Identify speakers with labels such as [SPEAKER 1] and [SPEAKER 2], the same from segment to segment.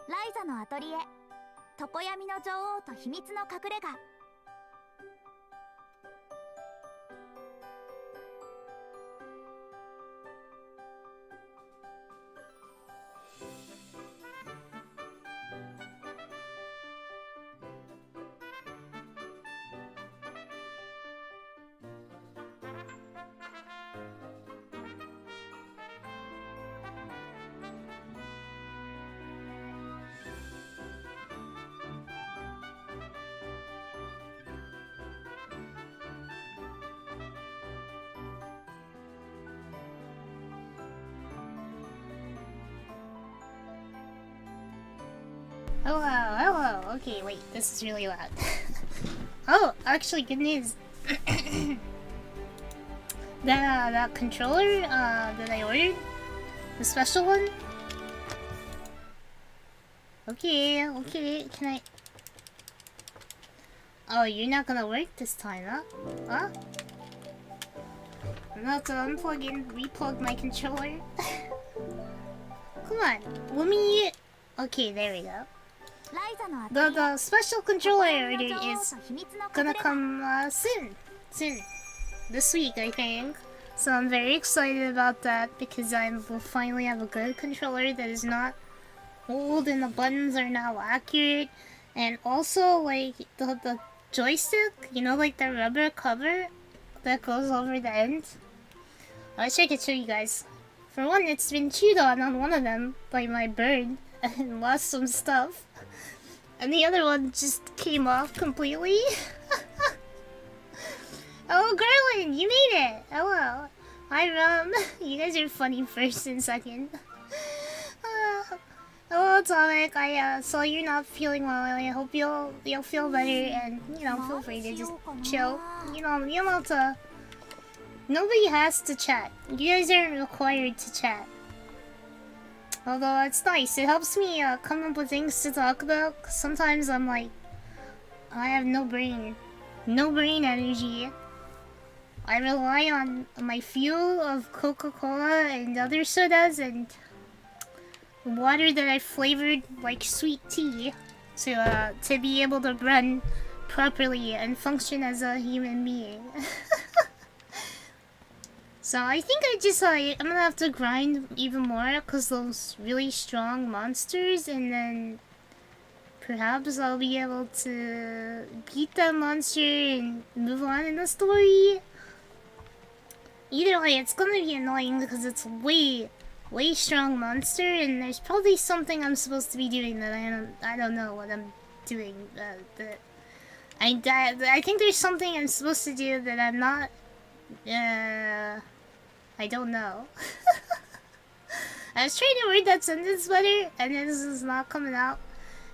[SPEAKER 1] ライザのアトリエ、常闇の女王と秘密の隠れ家。
[SPEAKER 2] Hello, hello. Okay, wait, this is really loud. Oh, actually, good news. that controller that I ordered, the special one. Okay, can I? Oh, you're not gonna work this time, huh? Huh? I'm gonna have to unplug and replug my controller. Come on, let me. Okay, there we go. The special controller order is gonna come soon. This week, I think. So I'm very excited about that because I will finally have a good controller that is not old and the buttons are now accurate. And also, like, the joystick, you know, like the rubber cover that goes over the end. I wish I could show you guys. For one, it's been chewed on one of them by my bird and lost some stuff. And the other one just came off completely. Oh, Garland, you made it! Hello. Hi, you guys are funny first and second. Hello, Atomic. I saw you're not feeling well. I hope you'll feel better, and you know, feel free to just chill. You know to. Nobody has to chat. You guys aren't required to chat. Although it's nice, it helps me come up with things to talk about. 'Cause sometimes I'm like, I have no brain energy. I rely on my fuel of Coca-Cola and other sodas and water that I flavored like sweet tea to be able to run properly and function as a human being. So I think I'm gonna have to grind even more because those really strong monsters, and then perhaps I'll be able to beat that monster and move on in the story. Either way, it's gonna be annoying because it's way strong monster, and there's probably something I'm supposed to be doing that I don't know what I'm doing. I think there's something I'm supposed to do that I'm not. I don't know. I was trying to word that sentence better, and this is not coming out.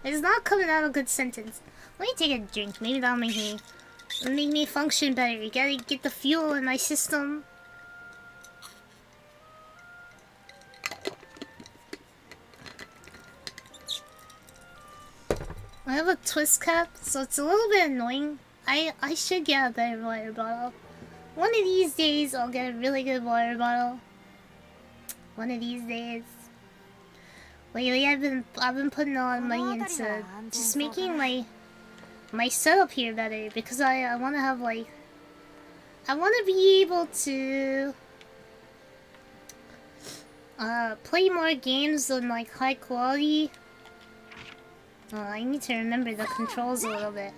[SPEAKER 2] It's not coming out a good sentence. Let me take a drink. Maybe that'll make me function better. You gotta get the fuel in my system. I have a twist cap, so it's a little bit annoying. I should get a better water bottle. One of these days, I'll get a really good water bottle. One of these days. Lately, I've been putting a lot of money into just making my setup here better, because I want to have like, I want to be able to play more games on like high quality. I need to remember the controls a little bit.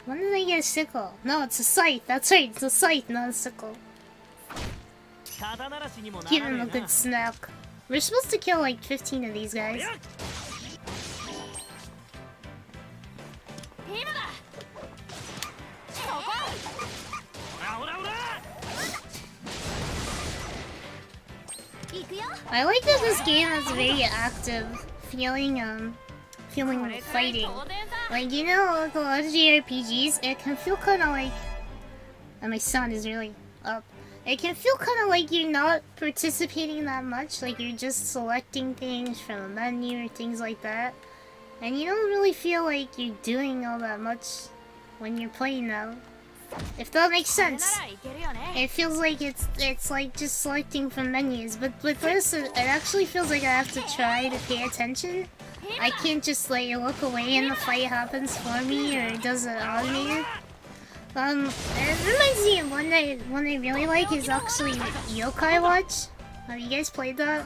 [SPEAKER 2] When did I get a sickle? No, it's a scythe. That's right, it's a scythe, not a sickle. Give him a good snack. We're supposed to kill like 15 of these guys. I like that this game has a very active feeling of fighting. Like, you know, with a lot of JRPGs, it can feel kind of like... And my sound is really up. It can feel kind of like you're not participating that much, like you're just selecting things from a menu or things like that. And you don't really feel like you're doing all that much when you're playing them. If that makes sense. It feels like it's like just selecting from menus, but with this, it actually feels like I have to try to pay attention. I can't just like look away and the fight happens for me, or it does it automated. It reminds me of one I really like is actually Yokai Watch. Have you guys played that?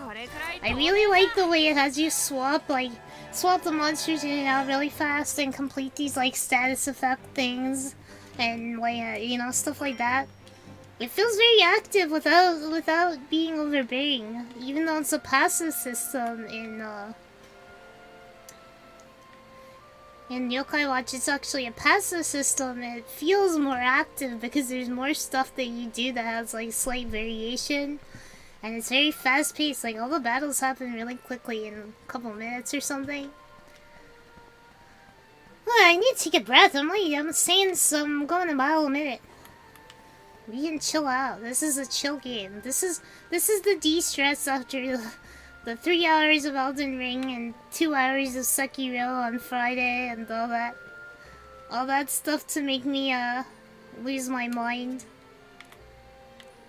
[SPEAKER 2] I really like the way it has you swap the monsters in and out really fast and complete these like status effect things and like you know, stuff like that. It feels very active without being overbearing, even though it's a passive system in Yokai Watch. It's actually a passive system. It feels more active because there's more stuff that you do that has like slight variation. And it's very fast paced, like all the battles happen really quickly in a couple minutes or something. Oh, I need to take a breath. I'm saying some going a mile a minute. We can chill out. This is a chill game. This is the de-stress after the 3 hours of Elden Ring and 2 hours of Sekiro on Friday and all that stuff to make me lose my mind.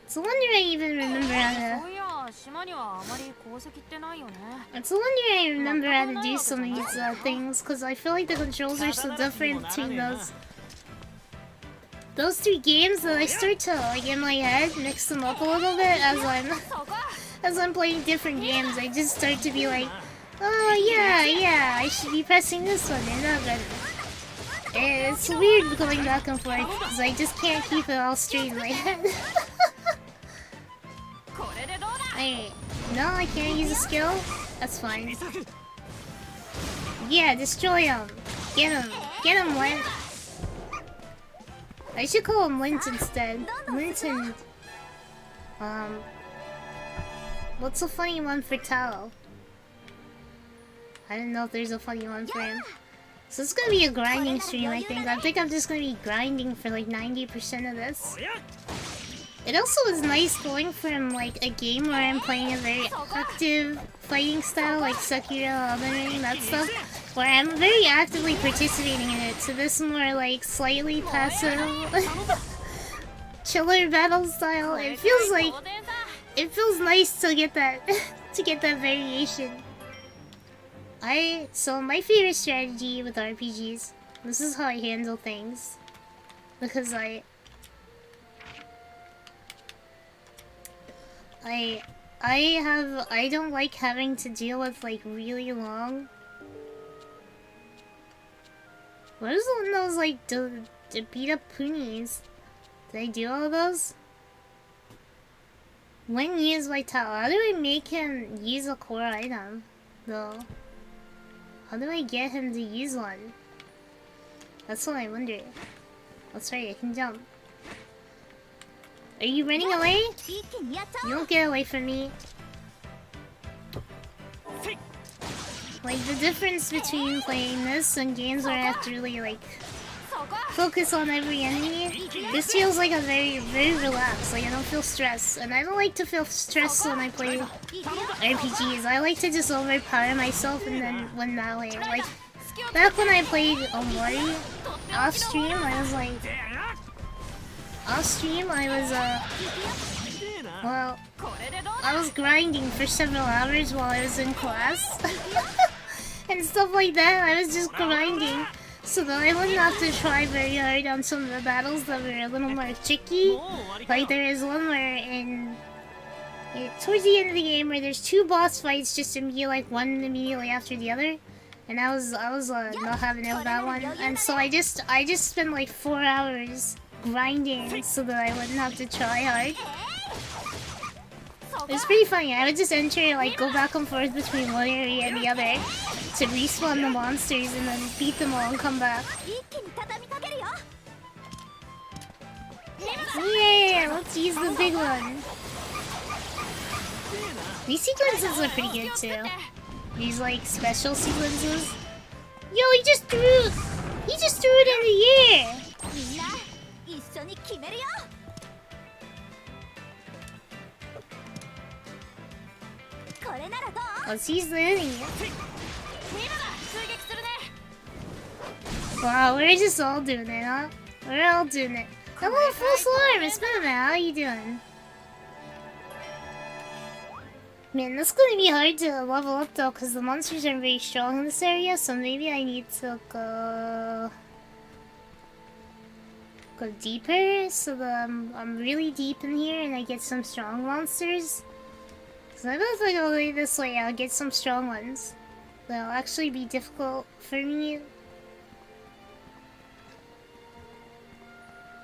[SPEAKER 2] It's a wonder I even remember how to... It's a wonder I remember how to do some of these things, because I feel like the controls are so different between those 3 games that I start to, like, in my head, mix them up a little bit as I'm playing different games. I just start to be like, oh yeah, I should be pressing this one and that one. It's weird going back and forth, because I just can't keep it all straight in my head. No, I can't use a skill? That's fine. Yeah, destroy him. Get him, Lint. I should call him Lint instead. Lint and... What's a funny one for Tao? I don't know if there's a funny one for him. So it's gonna be a grinding stream, I think. I think I'm just gonna be grinding for like 90% of this. It also was nice going from like a game where I'm playing a very active fighting style like Sekiro, Elden Ring, that stuff, where I'm very actively participating in it, to this more like slightly passive chiller battle style. It feels nice to get that variation. So my favorite strategy with RPGs, this is how I handle things, because I don't like having to deal with like really long... What is one of those like the beat up ponies? Did I do all of those? When used by Tao, how do I make him use a core item though? How do I get him to use one? That's what I wonder. That's right, I can jump. Are you running away? You don't get away from me. Like, the difference between playing this and games where I have to really, like, focus on every enemy. This feels like a very, very relaxed. Like, I don't feel stressed. And I don't like to feel stressed when I play RPGs. I like to just overpower myself and then win that way. Like, back when I played Omori off stream, I was like... well, I was grinding for several hours while I was in class. And stuff like that. I was just grinding so that I wouldn't have to try very hard on some of the battles that were a little more tricky. Like there is one where towards the end of the game where there's 2 boss fights just immediately, like one immediately after the other. And I was not having it with that one. And so I just spent like 4 hours grinding so that I wouldn't have to try hard. It was pretty funny. I would just enter, like, go back and forth between one area and the other to respawn the monsters and then beat them all and come back. Yeah, let's use the big one. These sequences are pretty good too. These, like, special sequences. Yo, he just threw it in the air. Let's use the enemy. Wow, we're just all doing it, huh? We're all doing it. Hello, Full Swarm! It's been a minute. How you doing? Man, that's gonna be hard to level up though, because the monsters are very strong in this area, so maybe I need to go deeper, so that I'm really deep in here and I get some strong monsters. So I bet if I go this way, I'll get some strong ones. That'll actually be difficult for me.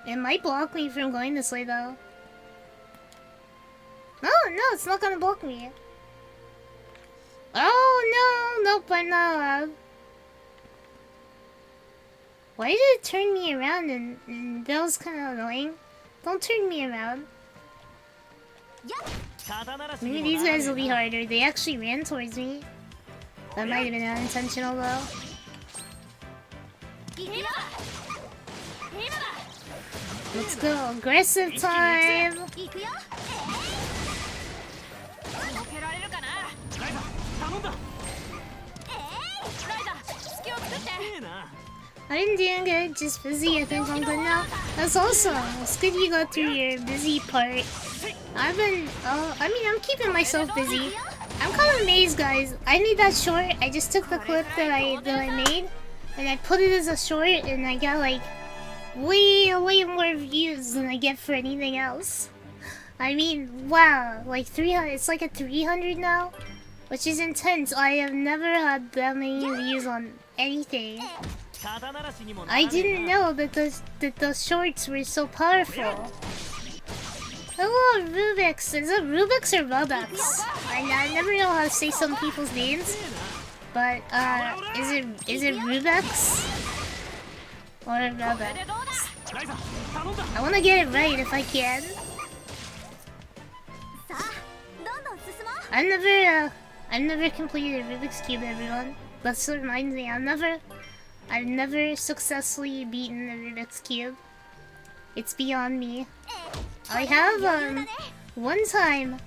[SPEAKER 2] It might block me from going this way though. Oh no, it's not gonna block me. Oh no, nope, I'm not allowed. Why did it turn me around and that was kind of annoying? Don't turn me around. Maybe these guys will be harder. They actually ran towards me. That might have been unintentional though. Let's go, aggressive time! I'm doing good, just busy. I think I'm good now. That's awesome. It's good you got through your busy part. I've been, I'm keeping myself busy. I'm kind of amazed, guys. I made that short. I just took the clip that I made, and I put it as a short, and I got like way more views than I get for anything else. I mean, wow, like 300. It's like at 300 now, which is intense. I have never had that many views on anything. I didn't know that those shorts were so powerful. Hello, Rubix. Is it Rubix or Robux? I never know how to say some people's names, but is it Rubix or Robux? I want to get it right if I can. I've never completed Rubik's Cube, everyone. That's what reminds me. I've never successfully beaten the Rubik's Cube. It's beyond me. I have, one time,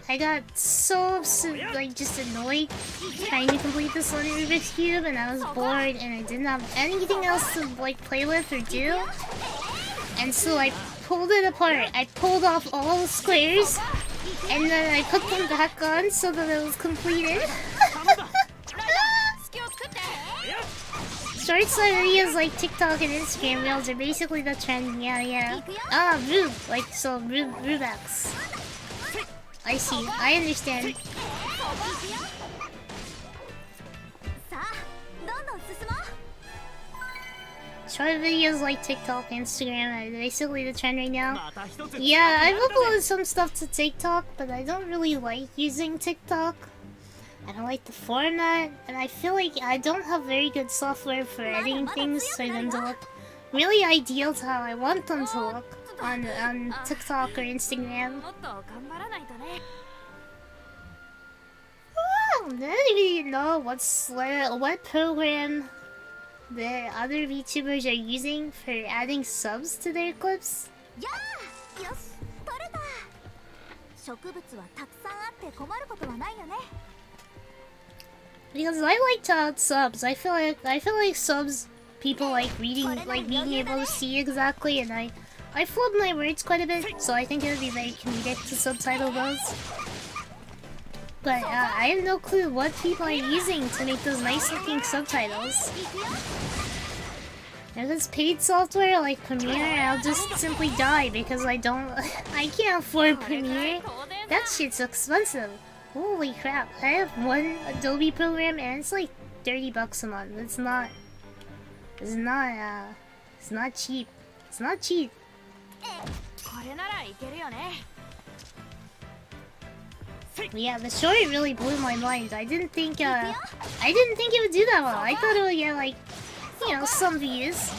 [SPEAKER 2] I got so like, just annoyed trying to complete this one Rubik's Cube, and I was bored, and I didn't have anything else to, like, play with or do. And so I pulled it apart. I pulled off all the squares, and then I put them back on so that it was completed. Short-style videos like TikTok and Instagram Reels are basically the trend, yeah. Ah, Rube, like, so Rubex. I see, I understand. Short videos like TikTok and Instagram are basically the trend right now. Yeah, I've uploaded some stuff to TikTok, but I don't really like using TikTok. I don't like the format, and I feel like I don't have very good software for editing things for them to look really ideal to how I want them to look on TikTok or Instagram. I don't even know what program the other VTubers are using for adding subs to their clips. Because I like to add subs. I feel like subs people like reading, like being able to see exactly, and I flub my words quite a bit, so I think it would be very comedic to subtitle those. But I have no clue what people are using to make those nice looking subtitles. If it's paid software like Premiere, I'll just simply die because I can't afford Premiere. That shit's expensive. Holy crap, I have one Adobe program and it's like 30 bucks a month. It's not cheap. It's not cheap. Yeah, the short really blew my mind. I didn't think it would do that well. I thought it would get like, you know, some views.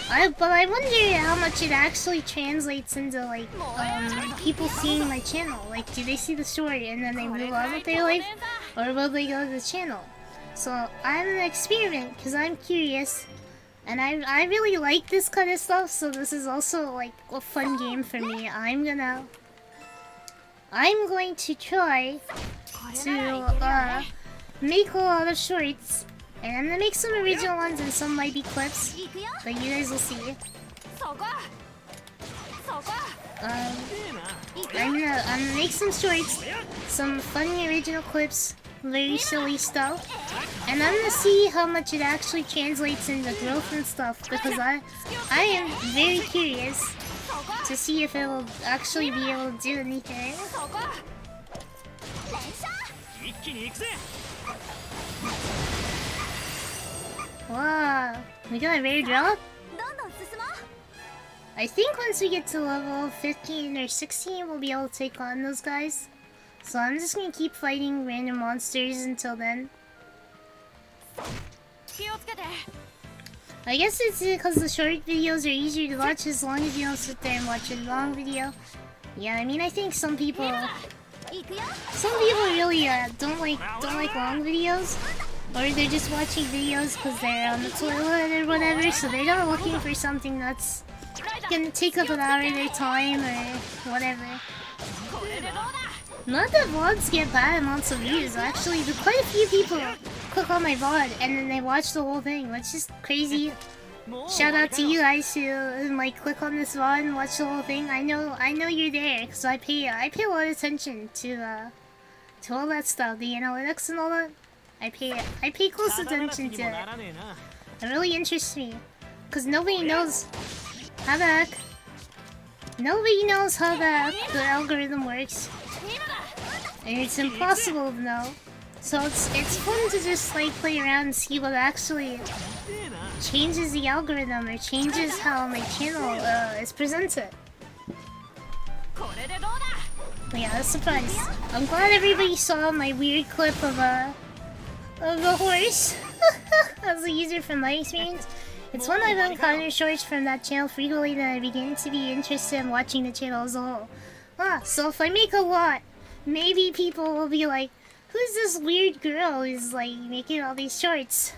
[SPEAKER 2] But I wonder how much it actually translates into like people seeing my channel. Like, do they see the short and then they move on with their life, or will they go to the channel? So I'm an experiment because I'm curious, and I really like this kind of stuff. So this is also like a fun game for me. I'm going to try to make a lot of shorts, and I'm gonna make some original ones and some might be clips, but you guys will see. I'm gonna make some shorts, some funny original clips, very silly stuff, and I'm gonna see how much it actually translates into growth and stuff, because I am very curious to see if it will actually be able to do anything. Wow, we got a rare drop? I think once we get to level 15 or 16, we'll be able to take on those guys. So I'm just gonna keep fighting random monsters until then. I guess it's because the short videos are easier to watch as long as you don't sit there and watch a long video. Yeah, I mean, I think some people really don't like long videos, or they're just watching videos because they're on the toilet or whatever, so they're not looking for something that's gonna take up an hour of their time or whatever. Not that vlogs get bad amounts of views, actually. Quite a few people click on my VOD and then they watch the whole thing, which is crazy. Shout out to you guys who like click on this VOD and watch the whole thing. I know you're there because I pay a lot of attention to all that stuff, the analytics and all that. I pay close attention to it. It really interests me because nobody knows how the algorithm works. And it's impossible to know. So it's fun to just like play around and see what actually changes the algorithm or changes how my channel is presented. But yeah, that's surprise. I'm glad everybody saw my weird clip of a horse as a user from my experience. It's one I've encountered shorts from that channel frequently that I begin to be interested in watching the channel as a whole. So if I make a lot, maybe people will be like, who's this weird girl who's like making all these shorts?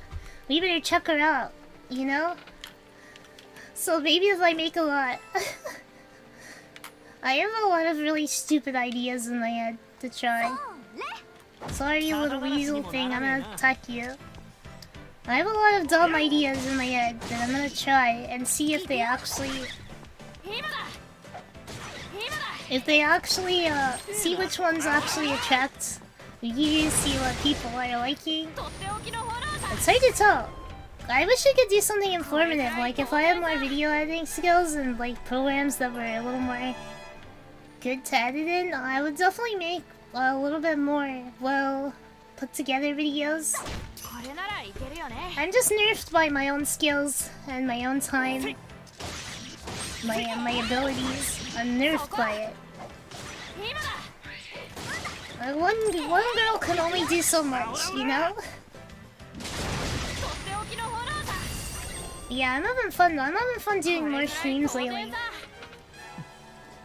[SPEAKER 2] We better check her out, you know? So maybe if I make a lot. I have a lot of really stupid ideas in my head to try. Sorry, you little weasel thing, I'm gonna attack you. I have a lot of dumb ideas in my head that I'm gonna try and see if they actually... see which ones actually attract. We can see what people are liking. It's hard to tell. I wish I could do something informative, like if I had more video editing skills and like programs that were a little more good to edit in, I would definitely make a little bit more well put together videos. I'm just nerfed by my own skills and my own time. My abilities. I'm nerfed by it. One girl can only do so much, you know? Yeah, I'm having fun doing more streams lately.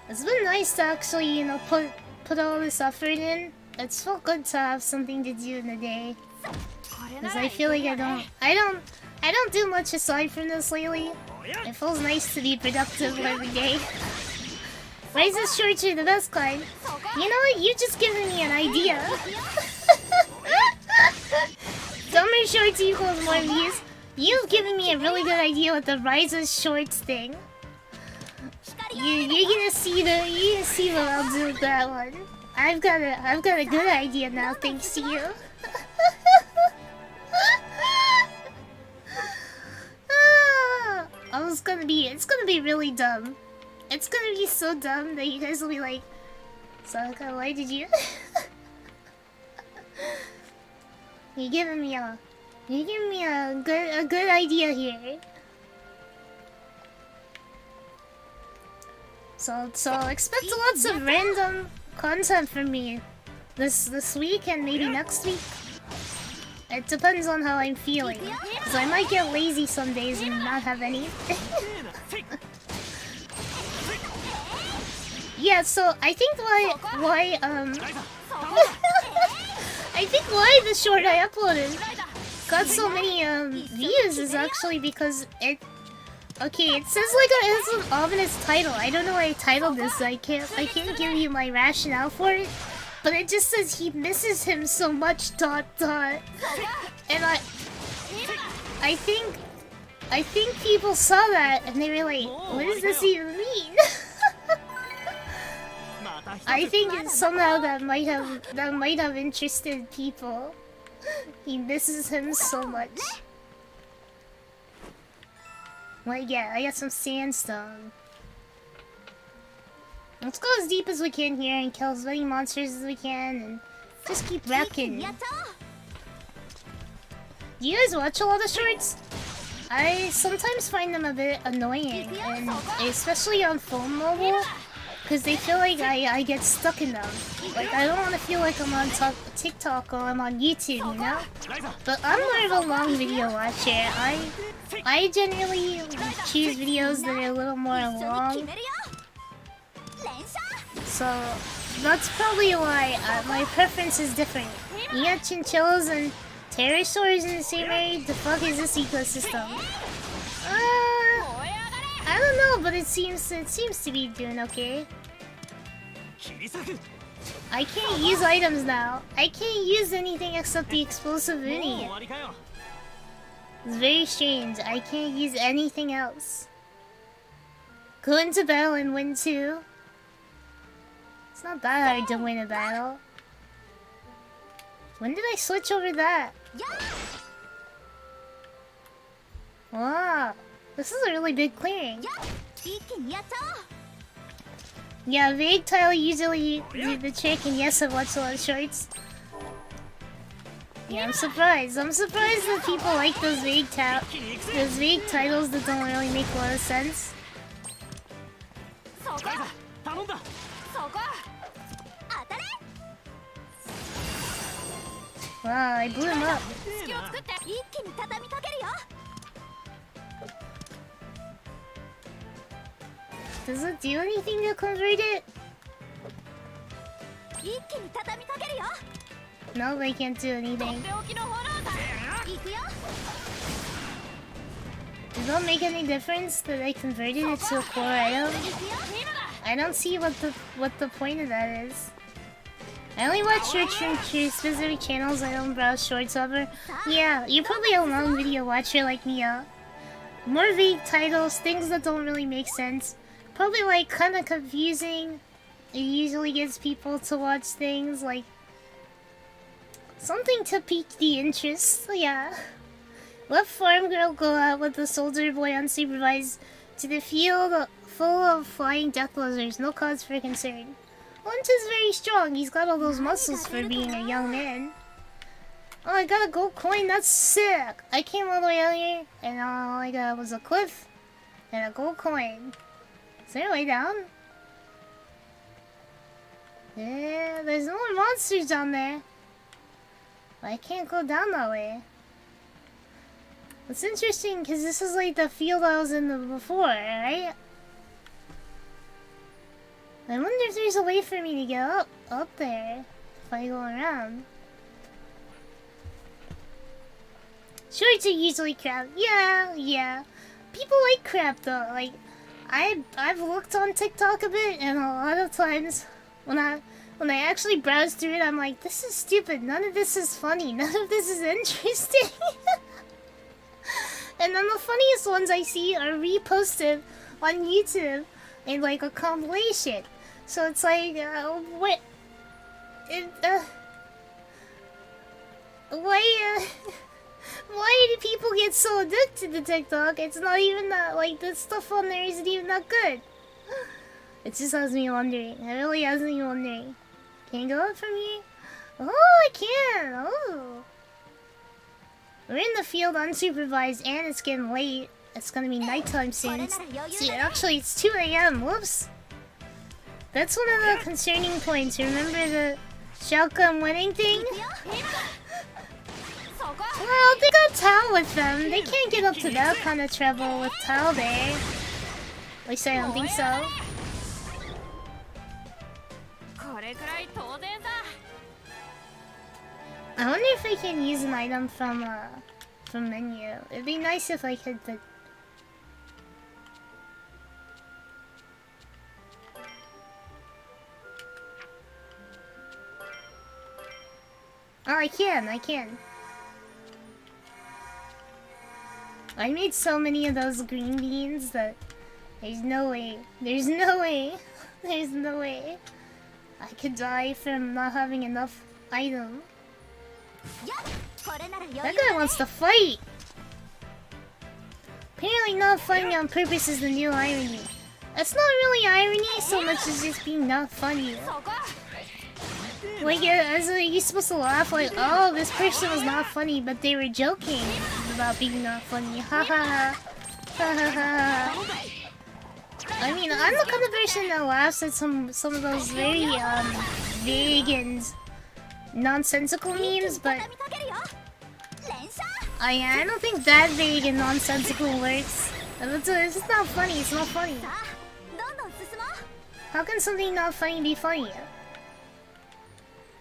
[SPEAKER 2] It's been nice to actually, you know, put all this effort in. It's felt good to have something to do in the day. Because I feel like I don't do much aside from this lately. It feels nice to be productive every day. Ryza's shorts are the best kind. You know what? You just given me an idea. Dumber shorts equals more views. You've given me a really good idea with the Ryza's shorts thing. You're gonna see what I'll do with that one. I've got a good idea now, thanks to you. It's gonna be really dumb. It's gonna be so dumb that you guys will be like, Saka, why did you? You're giving me a good idea here. So expect lots of random content from me this week and maybe next week. It depends on how I'm feeling, because I might get lazy some days and not have any. Yeah, so I think why I think why the short I uploaded got so many views is actually because it says like it has an ominous title. I don't know why I titled this, so I can't give you my rationale for it. But it just says he misses him so much ... And I think I think people saw that and they were like, what does this even mean? I think somehow that might have interested people. He misses him so much. Like, yeah, I got some sandstone. Let's go as deep as we can here and kill as many monsters as we can and just keep wrecking. Do you guys watch a lot of shorts? I sometimes find them a bit annoying, and especially on phone mobile, because they feel like I get stuck in them. Like, I don't want to feel like I'm on TikTok or I'm on YouTube, you know? But I'm more of a long video watcher. I generally choose videos that are a little more long. So, that's probably why my preference is different. You got chinchillas and pterosaurs in the same area? The fuck is this ecosystem? I don't know, but it seems to be doing okay. I can't use items now. I can't use anything except the explosive uni. It's very strange. I can't use anything else. Go into battle and win too. It's not that hard to win a battle. When did I switch over that? Wow, this is a really big clearing. Yeah, vague tile usually do the trick, and yes, I watch a lot of shorts. Yeah, I'm surprised. I'm surprised that people like those vague titles that don't really make a lot of sense. Wow, I blew him up. Does it do anything to convert it? No, they can't do anything. Does that make any difference that I converted it to a core item? I don't see what the point of that is. I only watch shorts from specific channels. I don't browse shorts ever. Yeah, you're probably a long video watcher like me, More vague titles, things that don't really make sense. Probably like kind of confusing. It usually gets people to watch things like something to pique the interest. So yeah. Let farm girl go out with the soldier boy unsupervised to the field full of flying death lizards. No cause for concern. Lunch is very strong. He's got all those muscles for being a young man. Oh, I got a gold coin. That's sick. I came all the way out here, and all I got was a cliff and a gold coin. Is there a way down? Yeah, there's more monsters down there. But I can't go down that way. It's interesting because this is like the field I was in before, right? I wonder if there's a way for me to get up there if I go around. Shorts are usually crap. Yeah. People like crap though. Like, I've looked on TikTok a bit, and a lot of times when I actually browse through it, I'm like, this is stupid. None of this is funny. None of this is interesting. And then the funniest ones I see are reposted on YouTube in like a compilation. So it's like, what? Why do people get so addicted to TikTok? It's not even that, like, the stuff on there isn't even that good. It just has me wondering. It really has me wondering. Can you go up from here? Oh, I can! Oh! We're in the field unsupervised and it's getting late. It's gonna be nighttime soon. See, actually, it's 2 AM. Whoops! That's one of the concerning points. Remember the shotgun winning thing? Well, they got Tao with them. They can't get up to that kind of trouble with Tao there. At least I don't think so. I wonder if I can use an item from menu. It'd be nice if I could, but... Oh, I can. I made so many of those green beans that there's no way. There's no way. There's no way. I could die from not having enough item. That guy wants to fight! Apparently not fighting on purpose is the new irony. That's not really irony so much as just being not funny. Like, you're supposed to laugh like, oh, this person was not funny, but they were joking about being not funny. Ha ha ha. Ha ha ha. I mean, I'm the kind of person that laughs at some of those very, vague and nonsensical memes, but I don't think that vague and nonsensical works. It's just not funny, it's not funny. How can something not funny be funny?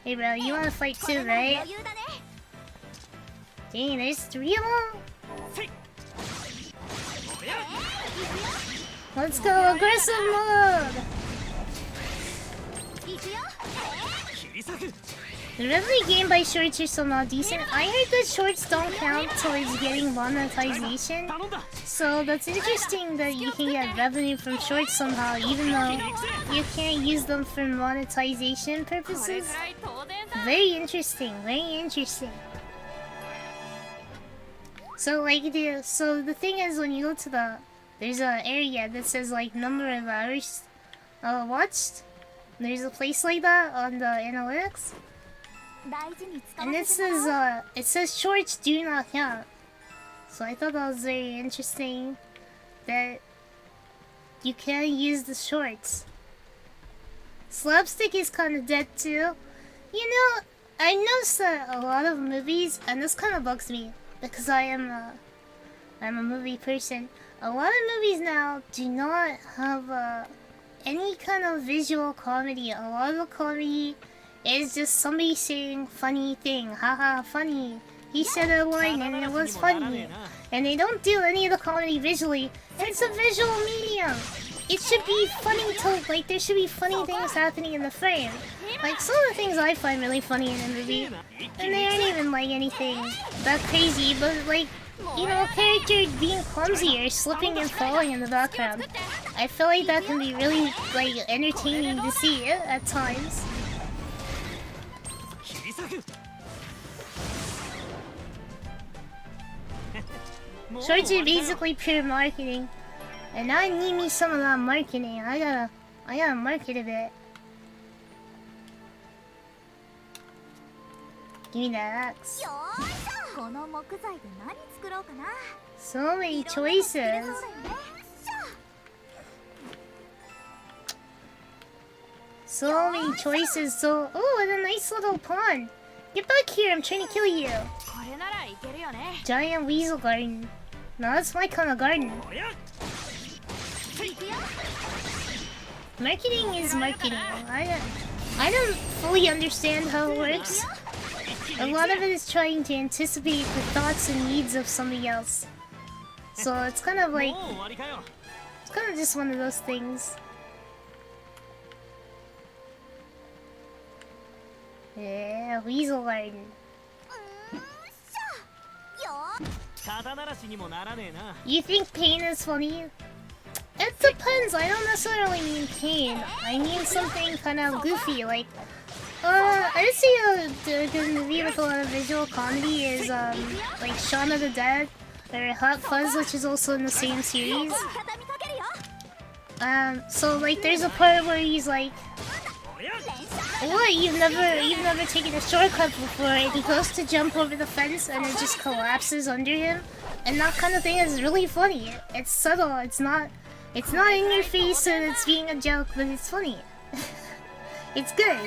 [SPEAKER 2] Hey bro, you wanna fight too, right? Dang, there's 3 of them? Let's go, aggressive mode! The revenue gained by shorts are still not decent. I heard that shorts don't count towards getting monetization. So that's interesting that you can get revenue from shorts somehow, even though you can't use them for monetization purposes. Very interesting, very interesting. So like the thing is, when you go to there's an area that says like number of hours watched. There's a place like that on the analytics. And it says shorts do not count. So I thought that was very interesting that you can't use the shorts. Slapstick is kind of dead too. You know, I noticed that a lot of movies, and this kind of bugs me because I'm a movie person. A lot of movies now do not have any kind of visual comedy. A lot of the comedy is just somebody saying funny thing. Haha, funny. He said a line and it was funny. And they don't do any of the comedy visually. And it's a visual medium. It should be funny to, like, there should be funny things happening in the frame. Like, some of the things I find really funny in a movie, and they aren't even, like, anything that crazy, but, like, you know, a character being clumsy or slipping and falling in the background. I feel like that can be really, like, entertaining to see at times. Shorts are basically pure marketing. And I need me some of that marketing. I gotta market a bit. Give me that axe. So many choices. So many choices. So, oh, and a nice little pond. Get back here! I'm trying to kill you. Giant weasel garden. No, that's my kind of garden. Marketing is marketing. I don't fully understand how it works. A lot of it is trying to anticipate the thoughts and needs of somebody else. So it's kind of like, it's kind of just one of those things. Yeah, weasel garden. You think pain is funny? It depends. I don't necessarily mean pain. I mean something kind of goofy, like I'd say a good movie with a lot of visual comedy is like Shaun of the Dead or Hot Fuzz, which is also in the same series. So like there's a part where he's like, what? You've never taken a shortcut before, and he goes to jump over the fence and it just collapses under him. And that kind of thing is really funny. It's subtle, it's not in your face and it's being a joke, but it's funny. It's good.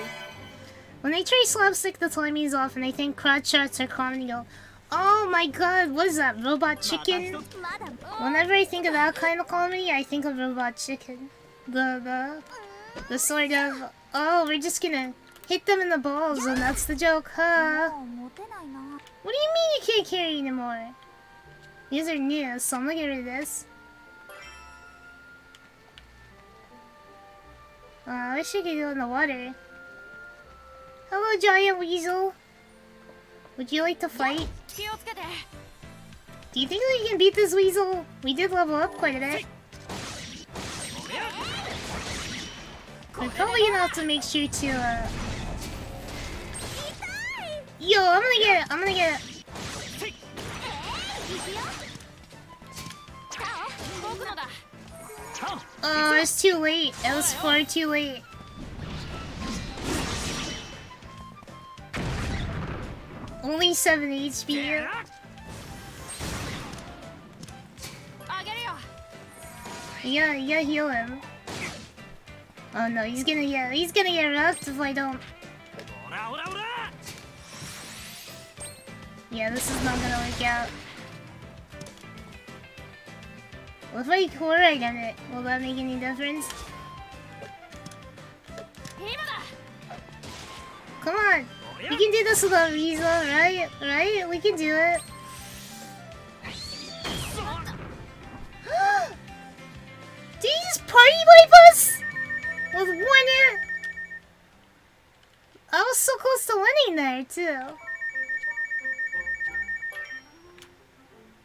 [SPEAKER 2] When they try slapstick, the timing's off and they think crotch shots are comedy, go, oh my god, what is that, Robot Chicken? Whenever I think of that kind of comedy, I think of Robot Chicken. The sort of, oh, we're just gonna hit them in the balls and that's the joke, huh? What do you mean you can't carry anymore? These are new, so I'm gonna get rid of this. I wish I could go in the water. Hello, Giant Weasel. Would you like to fight? Do you think we can beat this weasel? We did level up quite a bit. We're probably gonna have to make sure to, Yo, I'm gonna get it! I'm gonna get it! Oh, it's too late. It was far too late. Only 7 HP. Yeah, heal him. Oh no, he's gonna get wrecked if I don't. Yeah, this is not gonna work out. What if I core again it? Will that make any difference? Come on! We can do this without Ryza, right? Right? We can do it. Did he just party wipe us? With 1 hit? I was so close to winning there, too.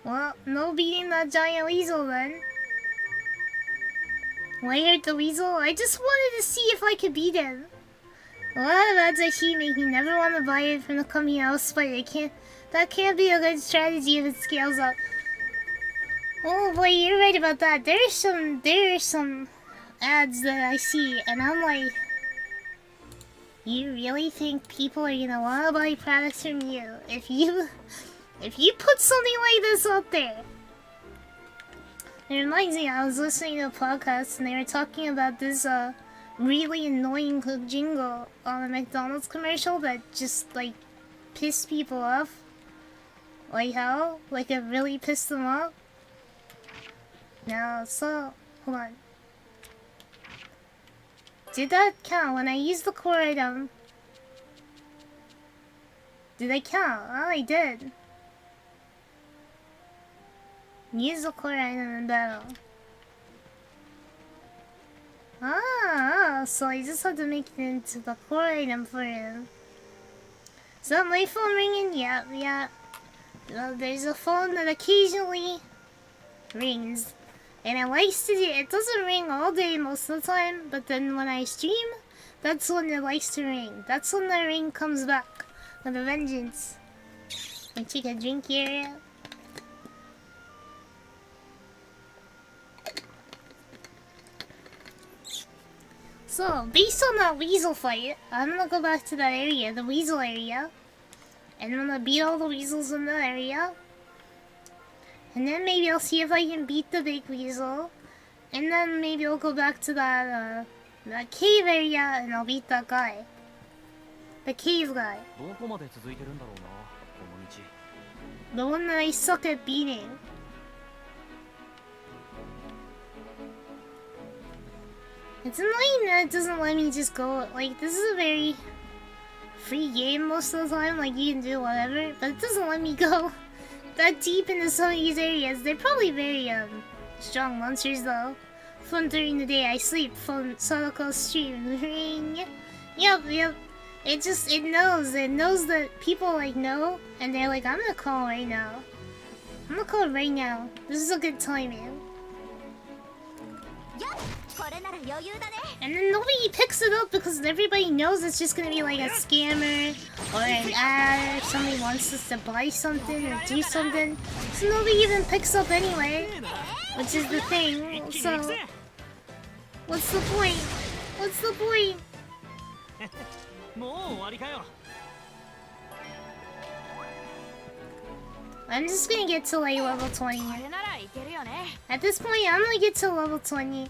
[SPEAKER 2] Well, no beating that giant weasel then. Why hurt the weasel? I just wanted to see if I could beat him. A lot of ads I see make me never want to buy it from the company house, but that can't be a good strategy if it scales up. Oh boy, you're right about that. There are some ads that I see, and I'm like, you really think people are gonna want to buy products from you if you put something like this out there? It reminds me, I was listening to a podcast and they were talking about this really annoying jingle on a McDonald's commercial that just like pissed people off. Like how? Like it really pissed them off? Now, so, hold on. Did that count when I used the core item? Did I count? Oh, I did. Use the core item in battle. Ah, so I just have to make it into the core item for him. Is that my phone ringing? Yeah. Well, there's a phone that occasionally rings. And it likes to do, it doesn't ring all day most of the time, but then when I stream, that's when it likes to ring. That's when the ring comes back with a vengeance. I take a drink area. So, based on that weasel fight, I'm gonna go back to that area, the weasel area. And I'm gonna beat all the weasels in that area. And then maybe I'll see if I can beat the big weasel. And then maybe I'll go back to that cave area and I'll beat that guy. The cave guy. The one that I suck at beating. It's annoying that it doesn't let me just go, like, this is a very free game most of the time, like you can do whatever, but it doesn't let me go that deep into some of these areas. They're probably very strong monsters though. Fun during the day, I sleep. Fun Sadako stream. Ring. Yep. It knows that people like know, and they're like, I'm gonna call right now. This is a good timing. And then nobody picks it up because everybody knows it's just gonna be like a scammer or an ad, or somebody wants us to buy something or do something. So nobody even picks up anyway, which is the thing. So, what's the point? I'm just gonna get to like level 20. At this point, I'm gonna get to level 20.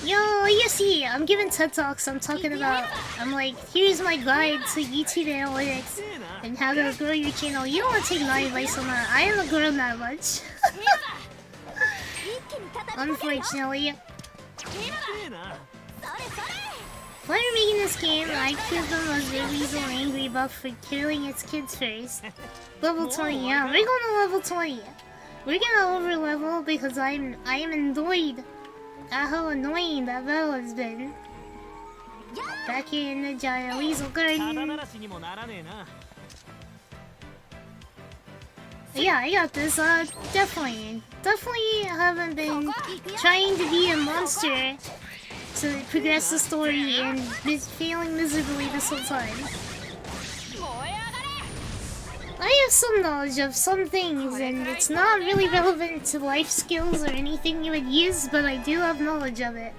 [SPEAKER 2] Yo, you see, I'm giving TED Talks. I'm like, here's my guide to YouTube analytics and how to grow your channel. You don't want to take my advice on that. I haven't grown that much. Unfortunately. While you're making this game, I accused them of the weasel angry buff for killing its kids first. Level 20, yeah, we're going to level 20. We're gonna over level because I am annoyed at how annoying that battle has been. Back in the giant weasel garden. Yeah, I got this. Definitely haven't been trying to be a monster to progress the story and failing miserably this whole time. I have some knowledge of some things, and it's not really relevant to life skills or anything you would use, but I do have knowledge of it.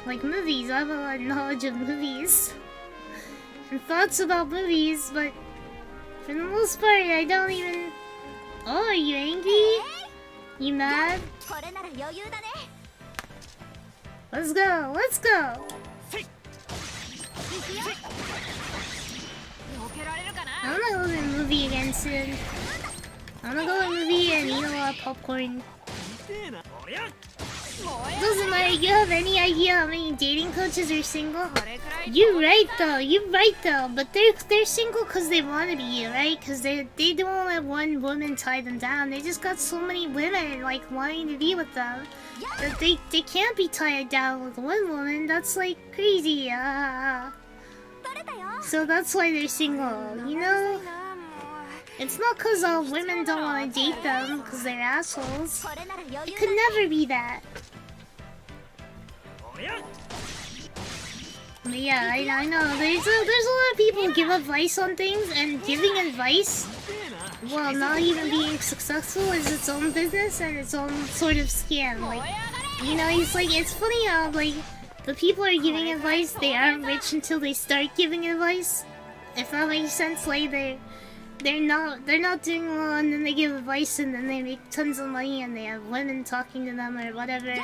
[SPEAKER 2] Like movies, I have a lot of knowledge of movies. And thoughts about movies, but for the most part, I don't even... Oh, are you angry? You mad? Let's go, let's go! I'm gonna go to the movie again soon. I'm gonna go to the movie and eat a lot of popcorn. Doesn't matter, you have any idea how many dating coaches are single? You're right though, but they're single because they want to be, right? Because they don't let one woman tie them down. They just got so many women like wanting to be with them that they can't be tied down with one woman. That's like crazy. So that's why they're single, you know? It's not because all women don't want to date them because they're assholes. It could never be that. But yeah, I know. There's a lot of people who give advice on things, and giving advice while not even being successful is its own business and its own sort of scam. Like, you know, it's funny how like the people who are giving advice, they aren't rich until they start giving advice. If that makes sense, like they're not doing well, and then they give advice, and then they make tons of money, and they have women talking to them or whatever.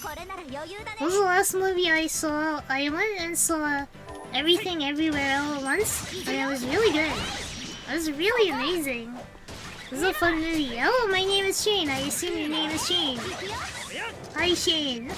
[SPEAKER 2] What was the last movie I saw? I went and saw Everything Everywhere All at Once, and it was really good. It was really amazing. It was a fun movie. Oh, my name is Shane. I assume your name is Shane. Hi, Shane.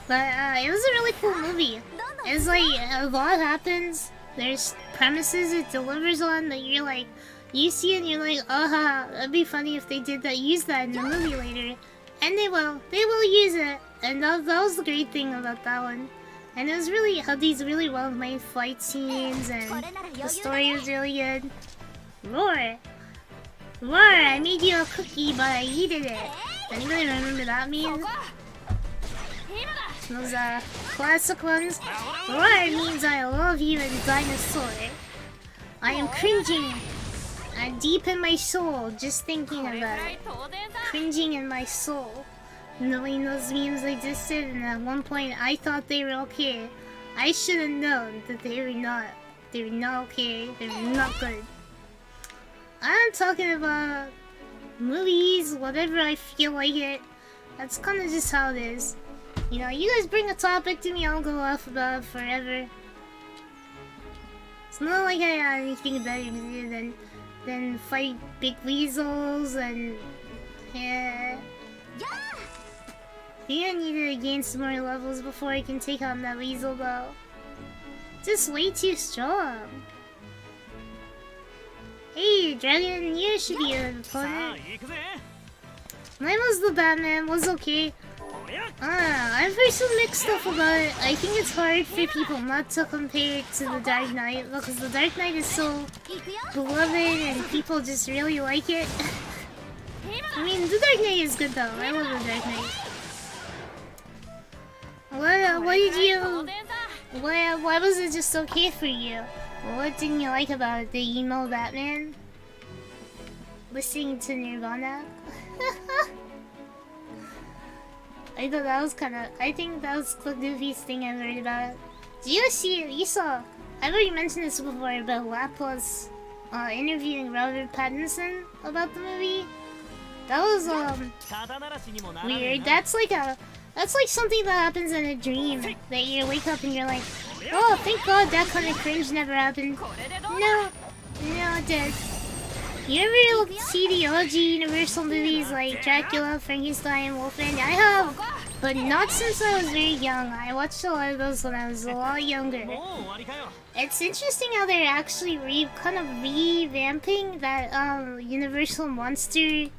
[SPEAKER 2] But it was a really cool movie. It's like a lot happens. There's premises it delivers on that you're like, you see it and you're like, aha, that'd be funny if they did that, use that in the movie later. And they will use it. And that was the great thing about that one. And it was really, had these really well-made fight scenes, and the story was really good. Roar! Roar, I made you a cookie, but I hated it. Anybody remember that meme? Those classic ones. Roar means I love you in dinosaur. I am cringing deep in my soul just thinking about it. Cringing in my soul. Knowing those memes existed, and at one point I thought they were okay. I should have known that they were not. They were not okay. They were not good. I'm talking about movies, whatever I feel like it. That's kind of just how it is. You know, you guys bring a topic to me, I'll go off about it forever. It's not like I have anything better to do than fight big weasels and... yeah. I think I need to gain some more levels before I can take on that weasel though. Just way too strong. Hey, Dragon, you should be an opponent. Mine was the Batman, was okay. I've heard some mixed stuff about it. I think it's hard for people not to compare it to the Dark Knight because the Dark Knight is so beloved and people just really like it. I mean, the Dark Knight is good though. I love the Dark Knight. What did you... Why was it just okay for you? What didn't you like about it? The emo Batman? Listening to Nirvana? I thought that was I think that was the goofiest thing I've heard about it. Did you saw... I've already mentioned this before, but Laplace interviewing Robert Pattinson about the movie? That was, weird. That's like something that happens in a dream. That you wake up and you're like, oh, thank God that kind of cringe never happened. No, it did. You ever see the OG Universal movies like Dracula, Frankenstein, Wolfman? I have, but not since I was very young. I watched a lot of those when I was a lot younger. It's interesting how they're actually kind of revamping that Universal monster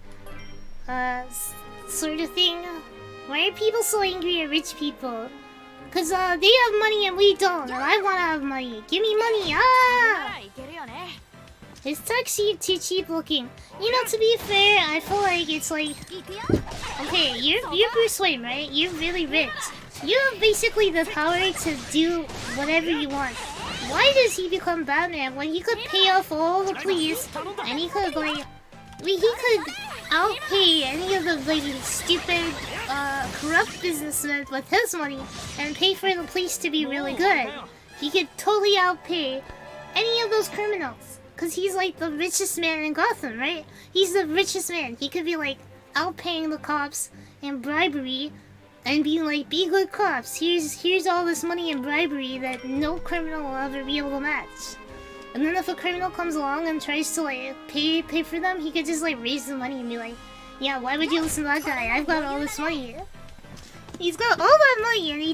[SPEAKER 2] sort of thing. Why are people so angry at rich people? Cause they have money and we don't, and I wanna have money. Give me money, ah! His tech seemed too cheap looking. You know, to be fair, I feel like it's like... Okay, you're Bruce Wayne, right? You're really rich. You have basically the power to do whatever you want. Why does he become Batman when he could pay off all the police and he could like... he could outpay any of the like stupid, corrupt businessmen with his money and pay for the police to be really good. He could totally outpay any of those criminals. Cause he's like the richest man in Gotham, right? He's the richest man. He could be like outpaying the cops and bribery and being like, be good cops. Here's all this money and bribery that no criminal will ever be able to match. And then if a criminal comes along and tries to like pay for them, he could just like raise the money and be like, yeah, why would you listen to that guy? I've got all this money. He's got all that money and he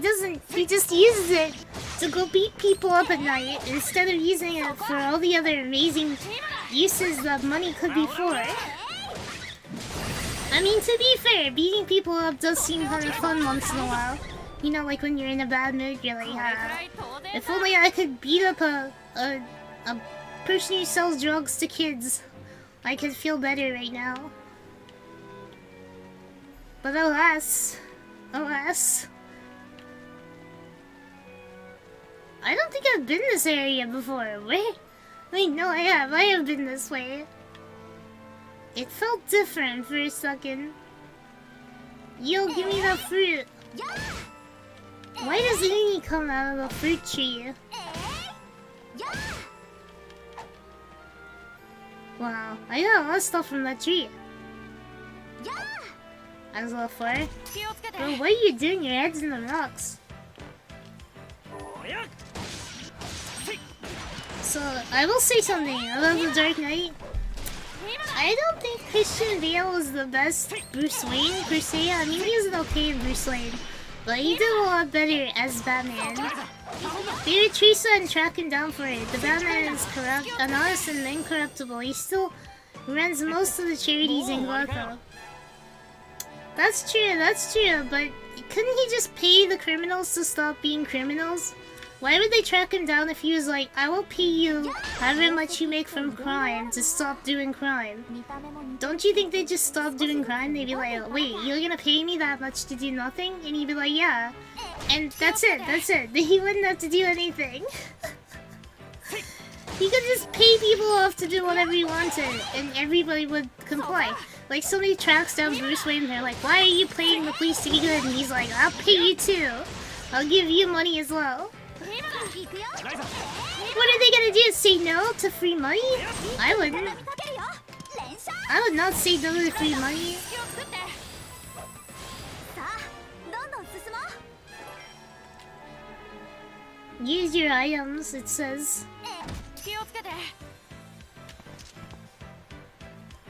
[SPEAKER 2] just uses it to go beat people up at night instead of using it for all the other amazing uses that money could be for. I mean, to be fair, beating people up does seem kind of fun once in a while. You know, like when you're in a bad mood, you're like, if only I could beat up a person who sells drugs to kids, I could feel better right now. But alas, I don't think I've been this area before. Wait, no, I have been this way. It felt different for a second. Yo, give me the fruit. Why does Uni come out of the fruit tree? Wow, I got a lot of stuff from that tree. As well for. Bro, what are you doing? Your head's in the rocks. So, I will say something about the Dark Knight. I don't think Christian Bale was the best Bruce Wayne per se. I mean, he was an okay Bruce Wayne, but he did a lot better as Batman. They were Teresa and track him down for it. The Batman is corrupt, honest and incorruptible. He still runs most of the charities in Gotham. That's true, but couldn't he just pay the criminals to stop being criminals? Why would they track him down if he was like, I will pay you however much you make from crime to stop doing crime? Don't you think they'd just stop doing crime? They'd be like, wait, you're gonna pay me that much to do nothing? And he'd be like, yeah. And that's it. He wouldn't have to do anything. He could just pay people off to do whatever he wanted, and everybody would comply. Like, somebody tracks down Bruce Wayne and they're like, why are you paying the police to be good? And he's like, I'll pay you too. I'll give you money as well. What are they gonna do? Say no to free money? I wouldn't. I would not say no to free money. Use your items, it says.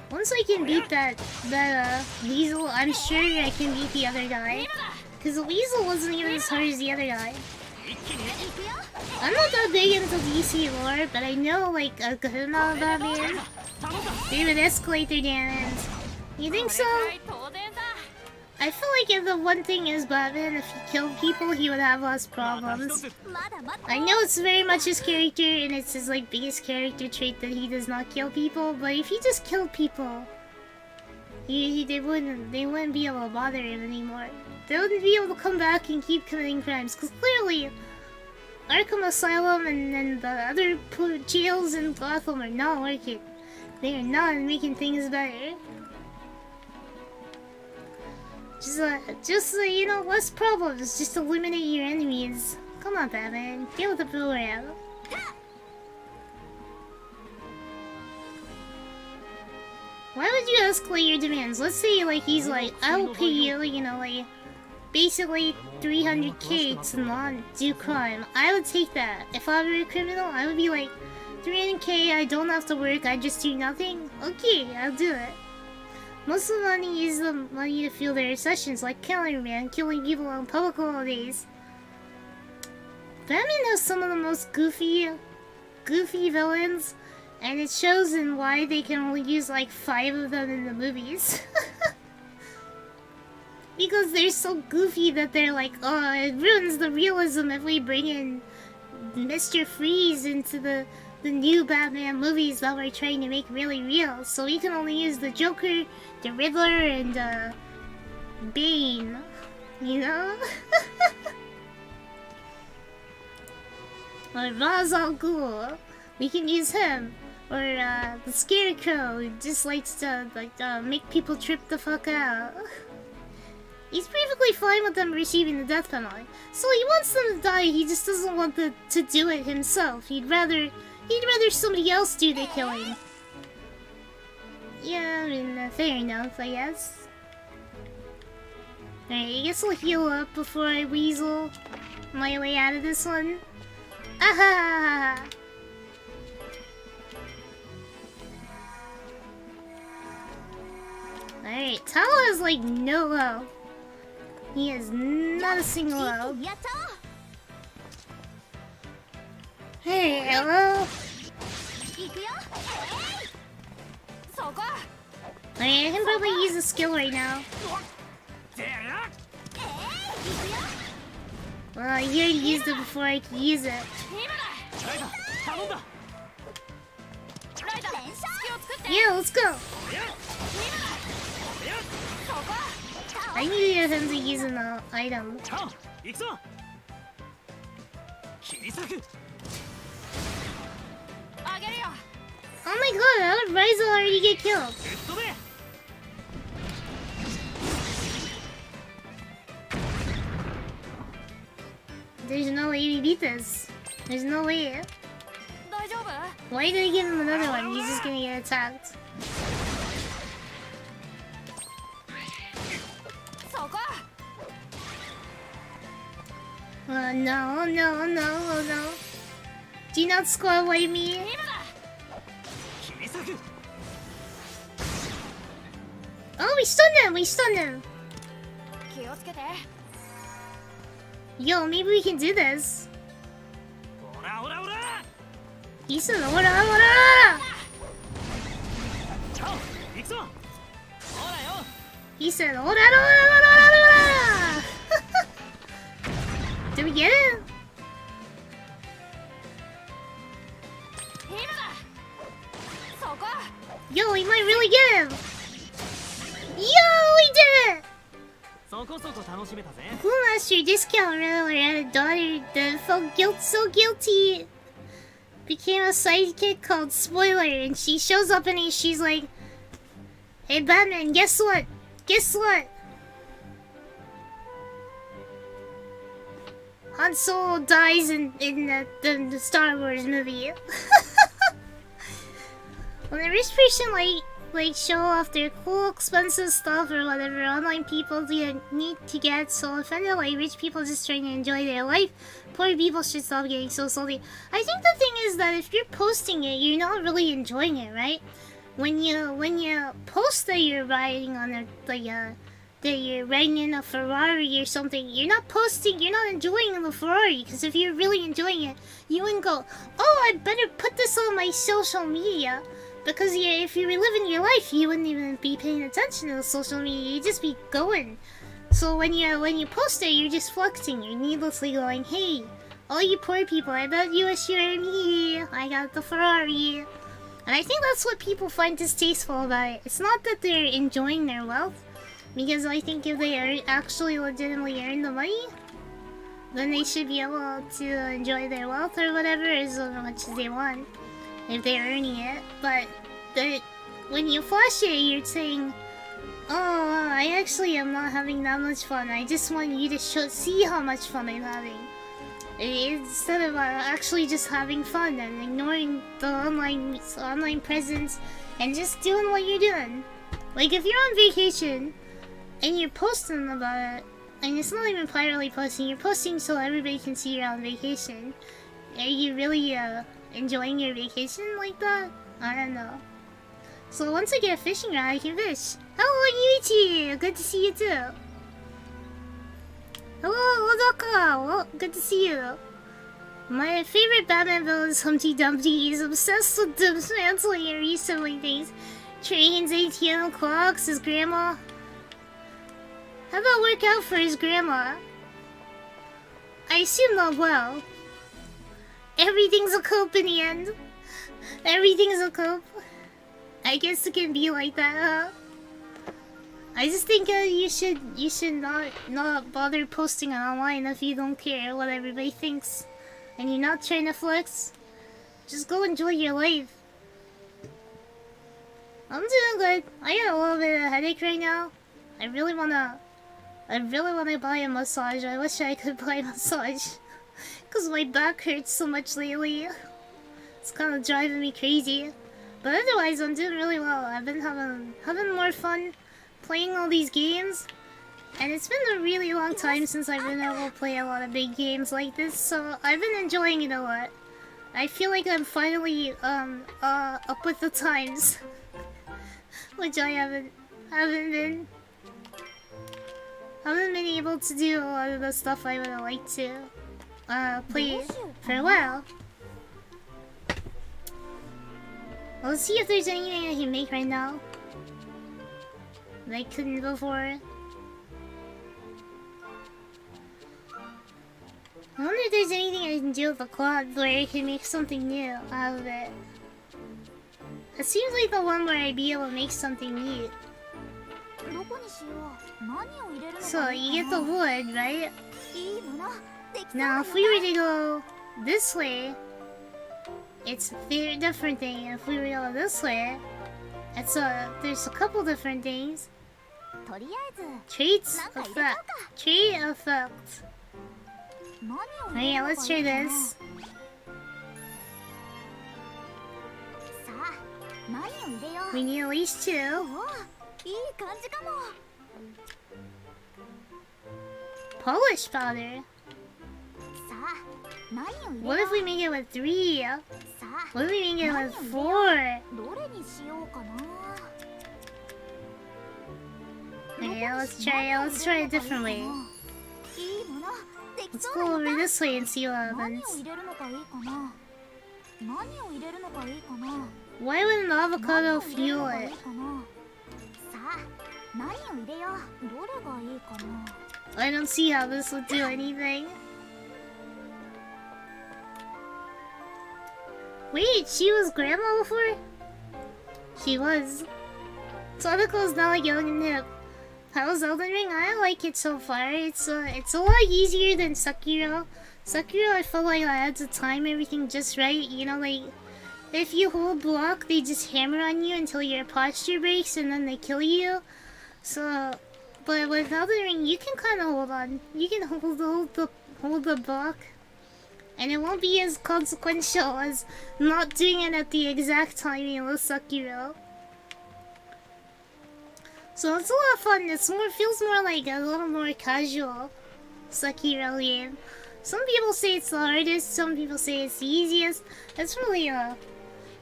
[SPEAKER 2] Once I can beat that Weasel, I'm sure I can beat the other guy. Cause the Weasel wasn't even as hard as the other guy. I'm not that big into DC lore, but I know like a good amount about Batman. They would escalate their damage. You think so? I feel like if the one thing is Batman, if he killed people, he would have less problems. I know it's very much his character, and it's his like biggest character trait that he does not kill people. But if he just killed people, they wouldn't be able to bother him anymore. They wouldn't be able to come back and keep committing crimes, because clearly Arkham Asylum and the other jails in Gotham are not working. They are not making things better. Just you know, less problems. Just eliminate your enemies. Come on, Batman. Deal with the program. Why would you escalate your demands? Let's say, like, he's like, I will pay you, you know, like, basically 300k to not do crime. I would take that. If I were a criminal, I would be like, 300k, I don't have to work, I just do nothing? Okay, I'll do it. Most of the money is the money to fuel their sessions, like Killer Man, killing people on public holidays. Batman has some of the most goofy villains, and it shows in why they can only use like 5 of them in the movies. Because they're so goofy that they're like, oh, it ruins the realism if we bring in Mr. Freeze into the new Batman movies that we're trying to make really real. So we can only use the Joker, the Riddler, and Bane. You know? Or Ra's al Ghul. We can use him. Or the Scarecrow, who just likes to make people trip the fuck out. He's perfectly fine with them receiving the death penalty. So he wants them to die, he just doesn't want to do it himself. He'd rather somebody else do the killing. Yeah, I mean, fair enough, I guess. Alright, I guess I'll heal up before I weasel my way out of this one. Aha! Alright, Tao has like no health. He has not a single health. Hey, hello? Alright, I can probably use a skill right now. Well, you already used it before I could use it. Yeah, let's go! I needed him to use an item. Oh my god, how did Ryza already get killed? There's no way we beat this. There's no way. Why did I give him another one? He's just gonna get attacked. No, no, no, no. Do not score away me. Oh, we stunned him! We stunned him! Yo, maybe we can do this. He said, ora, ora! He said, ora, ora, ora, ora! Did we get it? Yo, we might really get him! Yo, we did it! Who lost your discount or had a daughter that felt so guilty? Became a sidekick called Spoiler, and she shows up and she's like, hey Batman, guess what? Guess what? Han Solo dies in the Star Wars movie. When a rich person like show off their cool expensive stuff or whatever online people need to get so offended, like rich people just trying to enjoy their life, poor people should stop getting so salty. I think the thing is that if you're posting it, you're not really enjoying it, right? When you post that you're riding on that you're riding in a Ferrari or something, you're not enjoying the Ferrari, because if you're really enjoying it, you wouldn't go, oh, I better put this on my social media. Because if you were living your life, you wouldn't even be paying attention to the social media. You'd just be going. So when you post it, you're just flexing. You're needlessly going, hey, all you poor people, I bet you wish you were me. I got the Ferrari. And I think that's what people find distasteful about it. It's not that they're enjoying their wealth. Because I think if they actually legitimately earn the money, then they should be able to enjoy their wealth or whatever as much as they want. If they're earning it, but when you flash it, you're saying, oh, I actually am not having that much fun. I just want you to see how much fun I'm having. Instead of actually just having fun and ignoring the online presence and just doing what you're doing. Like if you're on vacation and you're posting about it, and it's not even privately posting, you're posting so everybody can see you're on vacation. Are you really enjoying your vacation like that? I don't know. So once I get a fishing rod, I can fish. Hello, Yuichi! Good to see you too. Hello, Odoka! Well, good to see you. My favorite Batman villain is Humpty Dumpty. He's obsessed with dismantling and reassembling things. Trains, ATM clocks, his grandma. How about work out for his grandma? I assume not well. Everything's a cope in the end. Everything's a cope. I guess it can be like that, huh? I just think you should not bother posting it online if you don't care what everybody thinks, and you're not trying to flex. Just go enjoy your life. I'm doing good. I got a little bit of a headache right now. I really wanna buy a massage. I wish I could buy a massage, cause my back hurts so much lately. It's kind of driving me crazy. But otherwise, I'm doing really well. I've been having more fun playing all these games, and it's been a really long time since I've been able to play a lot of big games like this, so I've been enjoying it a lot. I feel like I'm finally up with the times, which I haven't been able to do a lot of the stuff I would have liked to play for a while. Let's see if there's anything I can make right now that I couldn't before. I wonder if there's anything I can do with the cloth where I can make something new out of it. It seems like the one where I'd be able to make something neat. So you get the wood, right? Now if we were to go this way, it's a very different thing. If we were to go this way, there's a couple different things. Traits effect. Trait effect. Alright, let's try this. We need at least 2. Polish powder. What if we make it with 3? What if we make it with 4? Okay, let's try a different way. Let's go over this way and see what happens. Why would an avocado fuel it? I don't see how this would do anything. Wait, she was grandma before? She was. Sadako is now like young and hip. How's Elden Ring? I like it so far. It's a lot easier than Sekiro. Sekiro, I felt like I had to time everything just right. You know, like if you hold block, they just hammer on you until your posture breaks, and then they kill you. So, but with Elden Ring, you can kind of hold on. You can hold the block, and it won't be as consequential as not doing it at the exact timing with Sekiro. So it's a lot of fun. Feels more like a little more casual Sekiro game. Some people say it's the hardest, some people say it's the easiest. It's really I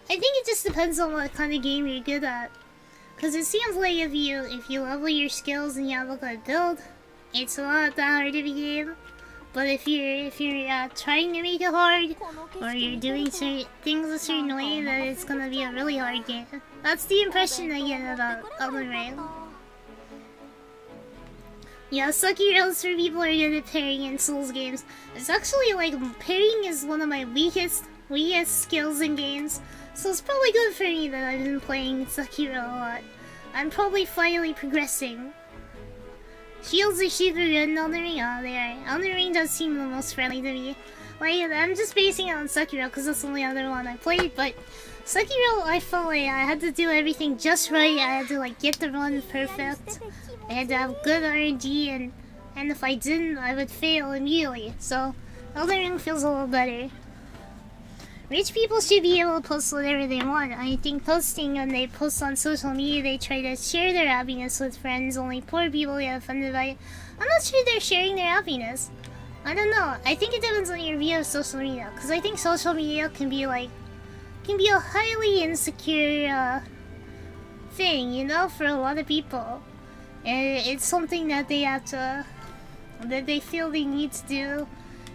[SPEAKER 2] think it just depends on what kind of game you're good at. Cause it seems like if you level your skills and you have a good build, it's not that hard of a game. But if you're trying to make it hard, or you're doing things a certain way, then it's gonna be a really hard game. That's the impression I get about Elden Ring. Yeah, Sekiro's for people who are good at parrying in Souls games. It's actually like parrying is one of my weakest skills in games. So it's probably good for me that I've been playing Sekiro a lot. I'm probably finally progressing. Shields are super good in Elden Ring. Oh, they are. Elden Ring does seem the most friendly to me. Like, I'm just basing it on Sekiro because that's the only other one I played, but Sekiro, I felt like I had to do everything just right. I had to like get the run perfect. I had to have good RNG, and if I didn't, I would fail immediately. So Elden Ring feels a little better. Rich people should be able to post whatever they want. I think posting, when they post on social media, they try to share their happiness with friends. Only poor people get offended by it. I'm not sure they're sharing their happiness. I don't know. I think it depends on your view of social media. Because I think social media can be a highly insecure thing, you know, for a lot of people. And it's something that they have to, that they feel they need to do.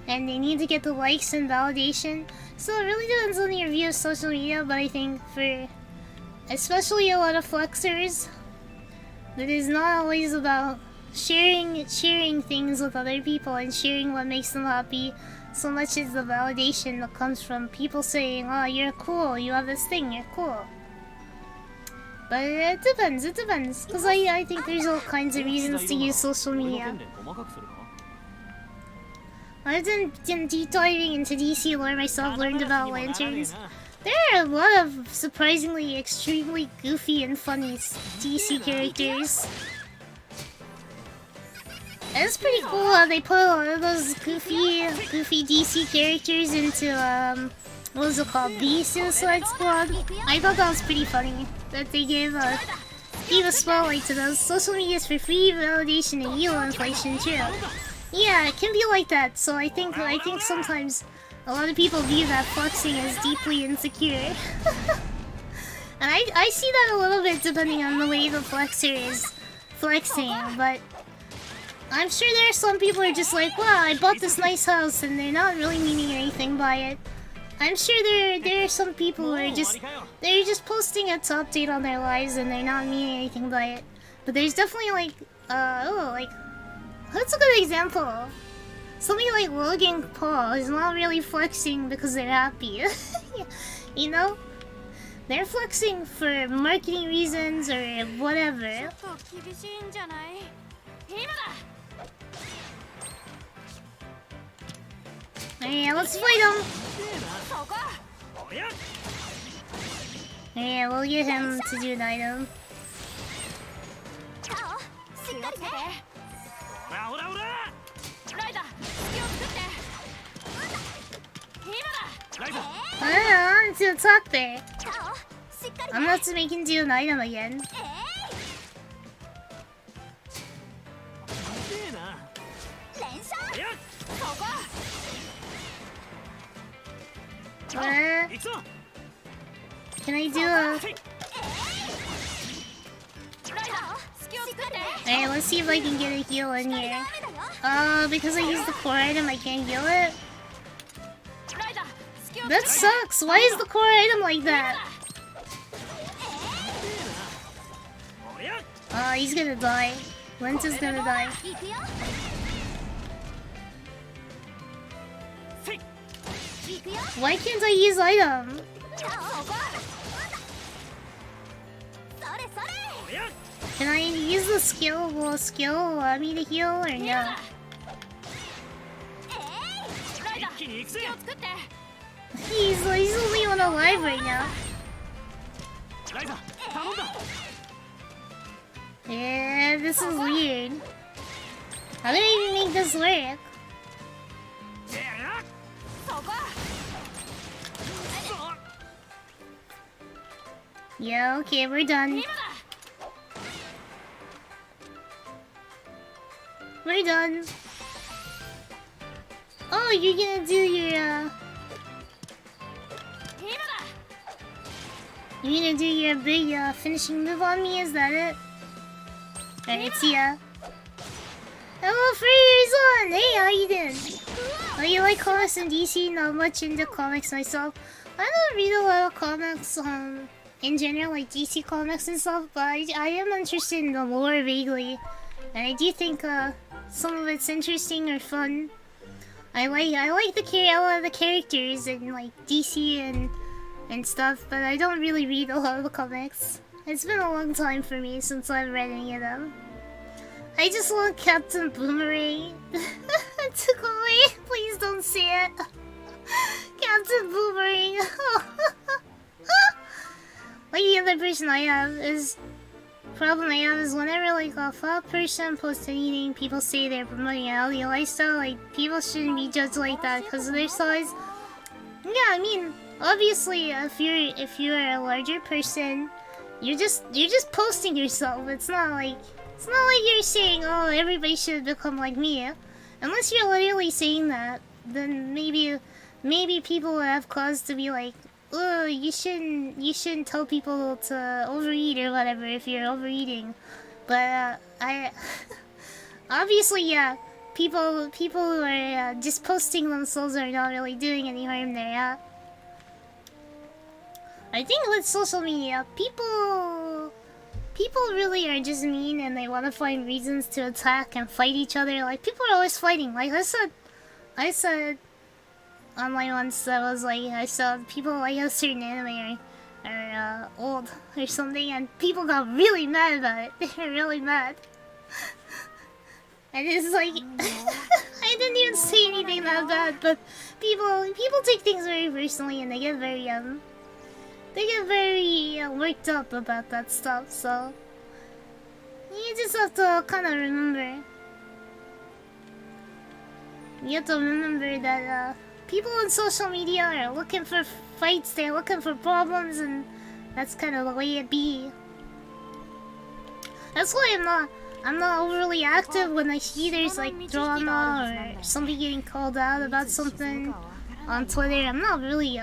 [SPEAKER 2] And they need to get the likes and validation. So it really depends on your view of social media, but I think for especially a lot of flexers, that is not always about sharing things with other people and sharing what makes them happy so much as the validation that comes from people saying, oh, you're cool, you have this thing, you're cool. But it depends, because I think there's all kinds of reasons to use social media. I've been deep diving into DC lore myself, learned about lanterns. There are a lot of surprisingly extremely goofy and funny DC characters. And it's pretty cool how they put a lot of those goofy DC characters into, what was it called? The Suicide Squad? I thought that was pretty funny, that they gave a spotlight to those. Social media is for free validation and ego inflation too. Yeah, it can be like that, so I think sometimes a lot of people view that flexing as deeply insecure. And I see that a little bit depending on the way the flexer is flexing, but I'm sure there are some people who are just like, wow, I bought this nice house, and they're not really meaning anything by it. I'm sure there are some people who are just posting it to update on their lives and they're not meaning anything by it. But there's definitely like what's a good example? Somebody like Logan Paul is not really flexing because they're happy. You know? They're flexing for marketing reasons or whatever. Alright, let's fight him! Alright, we'll get him to do an item. I'm to attack there. I'm not to make him do an item again. Can I do a... Alright, let's see if I can get a heal in here. Because I used the core item, I can't heal it? That sucks! Why is the core item like that? He's gonna die. Lens is gonna die. Why can't I use item? Can I use the skill? Will skill allow me to heal or no? He's only one alive right now. Yeah, this is weird. How do I even make this work? Yeah, okay, we're done. We're done. Oh, you're gonna do your, you're gonna do your big, finishing move on me, is that it? Alright, see ya. Hello, Freezon! Hey, how you doing? Oh, you like comics and DC? Not much into comics myself. I don't read a lot of comics, in general, like DC comics and stuff, but I am interested in the lore vaguely. And I do think, some of it's interesting or fun. I like a lot of the characters in, like, DC and stuff, but I don't really read a lot of the comics. It's been a long time for me since I've read any of them. I just want Captain Boomerang to go away. Please don't say it. Captain Boomerang. Like the other person I have is... problem I have is whenever like a fat person posts anything, people say they're promoting a healthy lifestyle. Like, people shouldn't be judged like that because of their size. Yeah, I mean, obviously, if you're a larger person, you're just posting yourself. It's not like you're saying, oh, everybody should become like me. Unless you're literally saying that, then maybe people would have cause to be like, oh, you shouldn't tell people to overeat or whatever if you're overeating. But I obviously, yeah, people who are just posting themselves are not really doing any harm there. Yeah. I think with social media, people people really are just mean and they want to find reasons to attack and fight each other. Like, people are always fighting. Like, I said online once that was like, I saw people like a certain anime are old or something, and people got really mad about it. They were really mad. And it's like, I didn't even say anything that bad, but people take things very personally and they get very worked up about that stuff. So you just have to kind of remember. You have to remember that people on social media are looking for fights, they're looking for problems, and that's kind of the way it be. That's why I'm not overly active when I see there's like drama or somebody getting called out about something on Twitter. I'm not really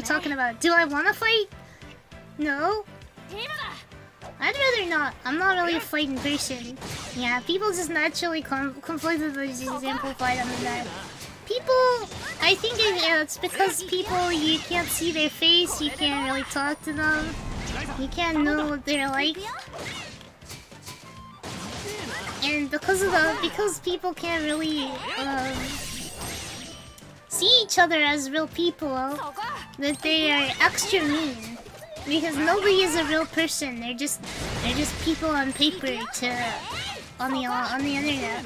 [SPEAKER 2] talking about, do I want to fight? No. I'd rather not. I'm not really a fighting person. Yeah, people just naturally conflicted exemplified on the net. People, I think it's because people, you can't see their face, you can't really talk to them, you can't know what they're like. And because people can't really see each other as real people, that they are extra mean. Because nobody is a real person. They're just people on paper on the internet.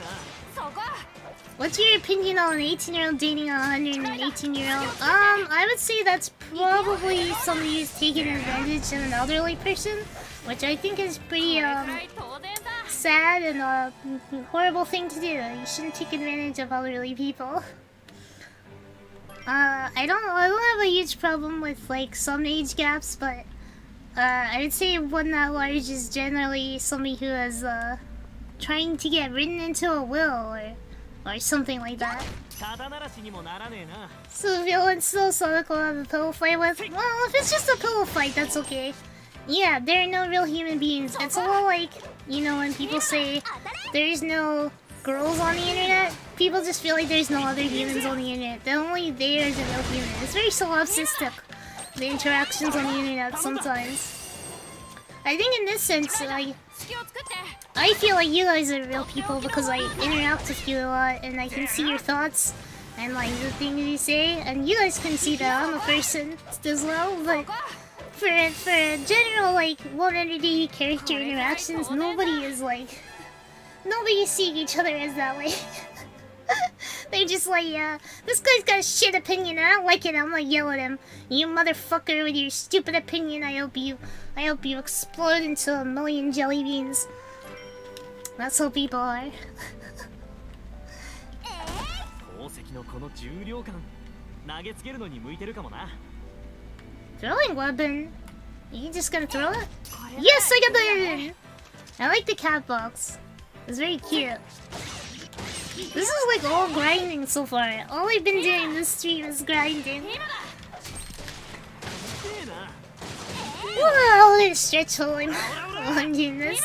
[SPEAKER 2] What's your opinion on an 18-year-old dating a 118-year-old? I would say that's probably somebody who's taking advantage of an elderly person, which I think is pretty sad and a horrible thing to do. You shouldn't take advantage of elderly people. I don't have a huge problem with like some age gaps, but I would say one that large is generally somebody who is trying to get written into a will or something like that. So if you want still Sonic will have a pillow fight with, well, if it's just a pillow fight, that's okay. Yeah, there are no real human beings. It's a little like, you know, when people say there's no girls on the internet, people just feel like there's no other humans on the internet. The only there is a real human. It's very solipsistic, the interactions on the internet sometimes. I think in this sense, like, I feel like you guys are real people because I interact with you a lot and I can see your thoughts and like the things you say, and you guys can see that I'm a person as well, but for general like one entity character interactions, nobody's seeing each other as that way. They're just like, yeah, this guy's got a shit opinion and I don't like it, I'm gonna yell at him. You motherfucker with your stupid opinion, I hope you explode into a million jelly beans. That's how people are. Throwing weapon? You just gonna throw it? Yes, I got that! I like the cat box. It's very cute. This is like all grinding so far. All I've been doing this stream is grinding. Wow, there's stretch holding while I'm doing this.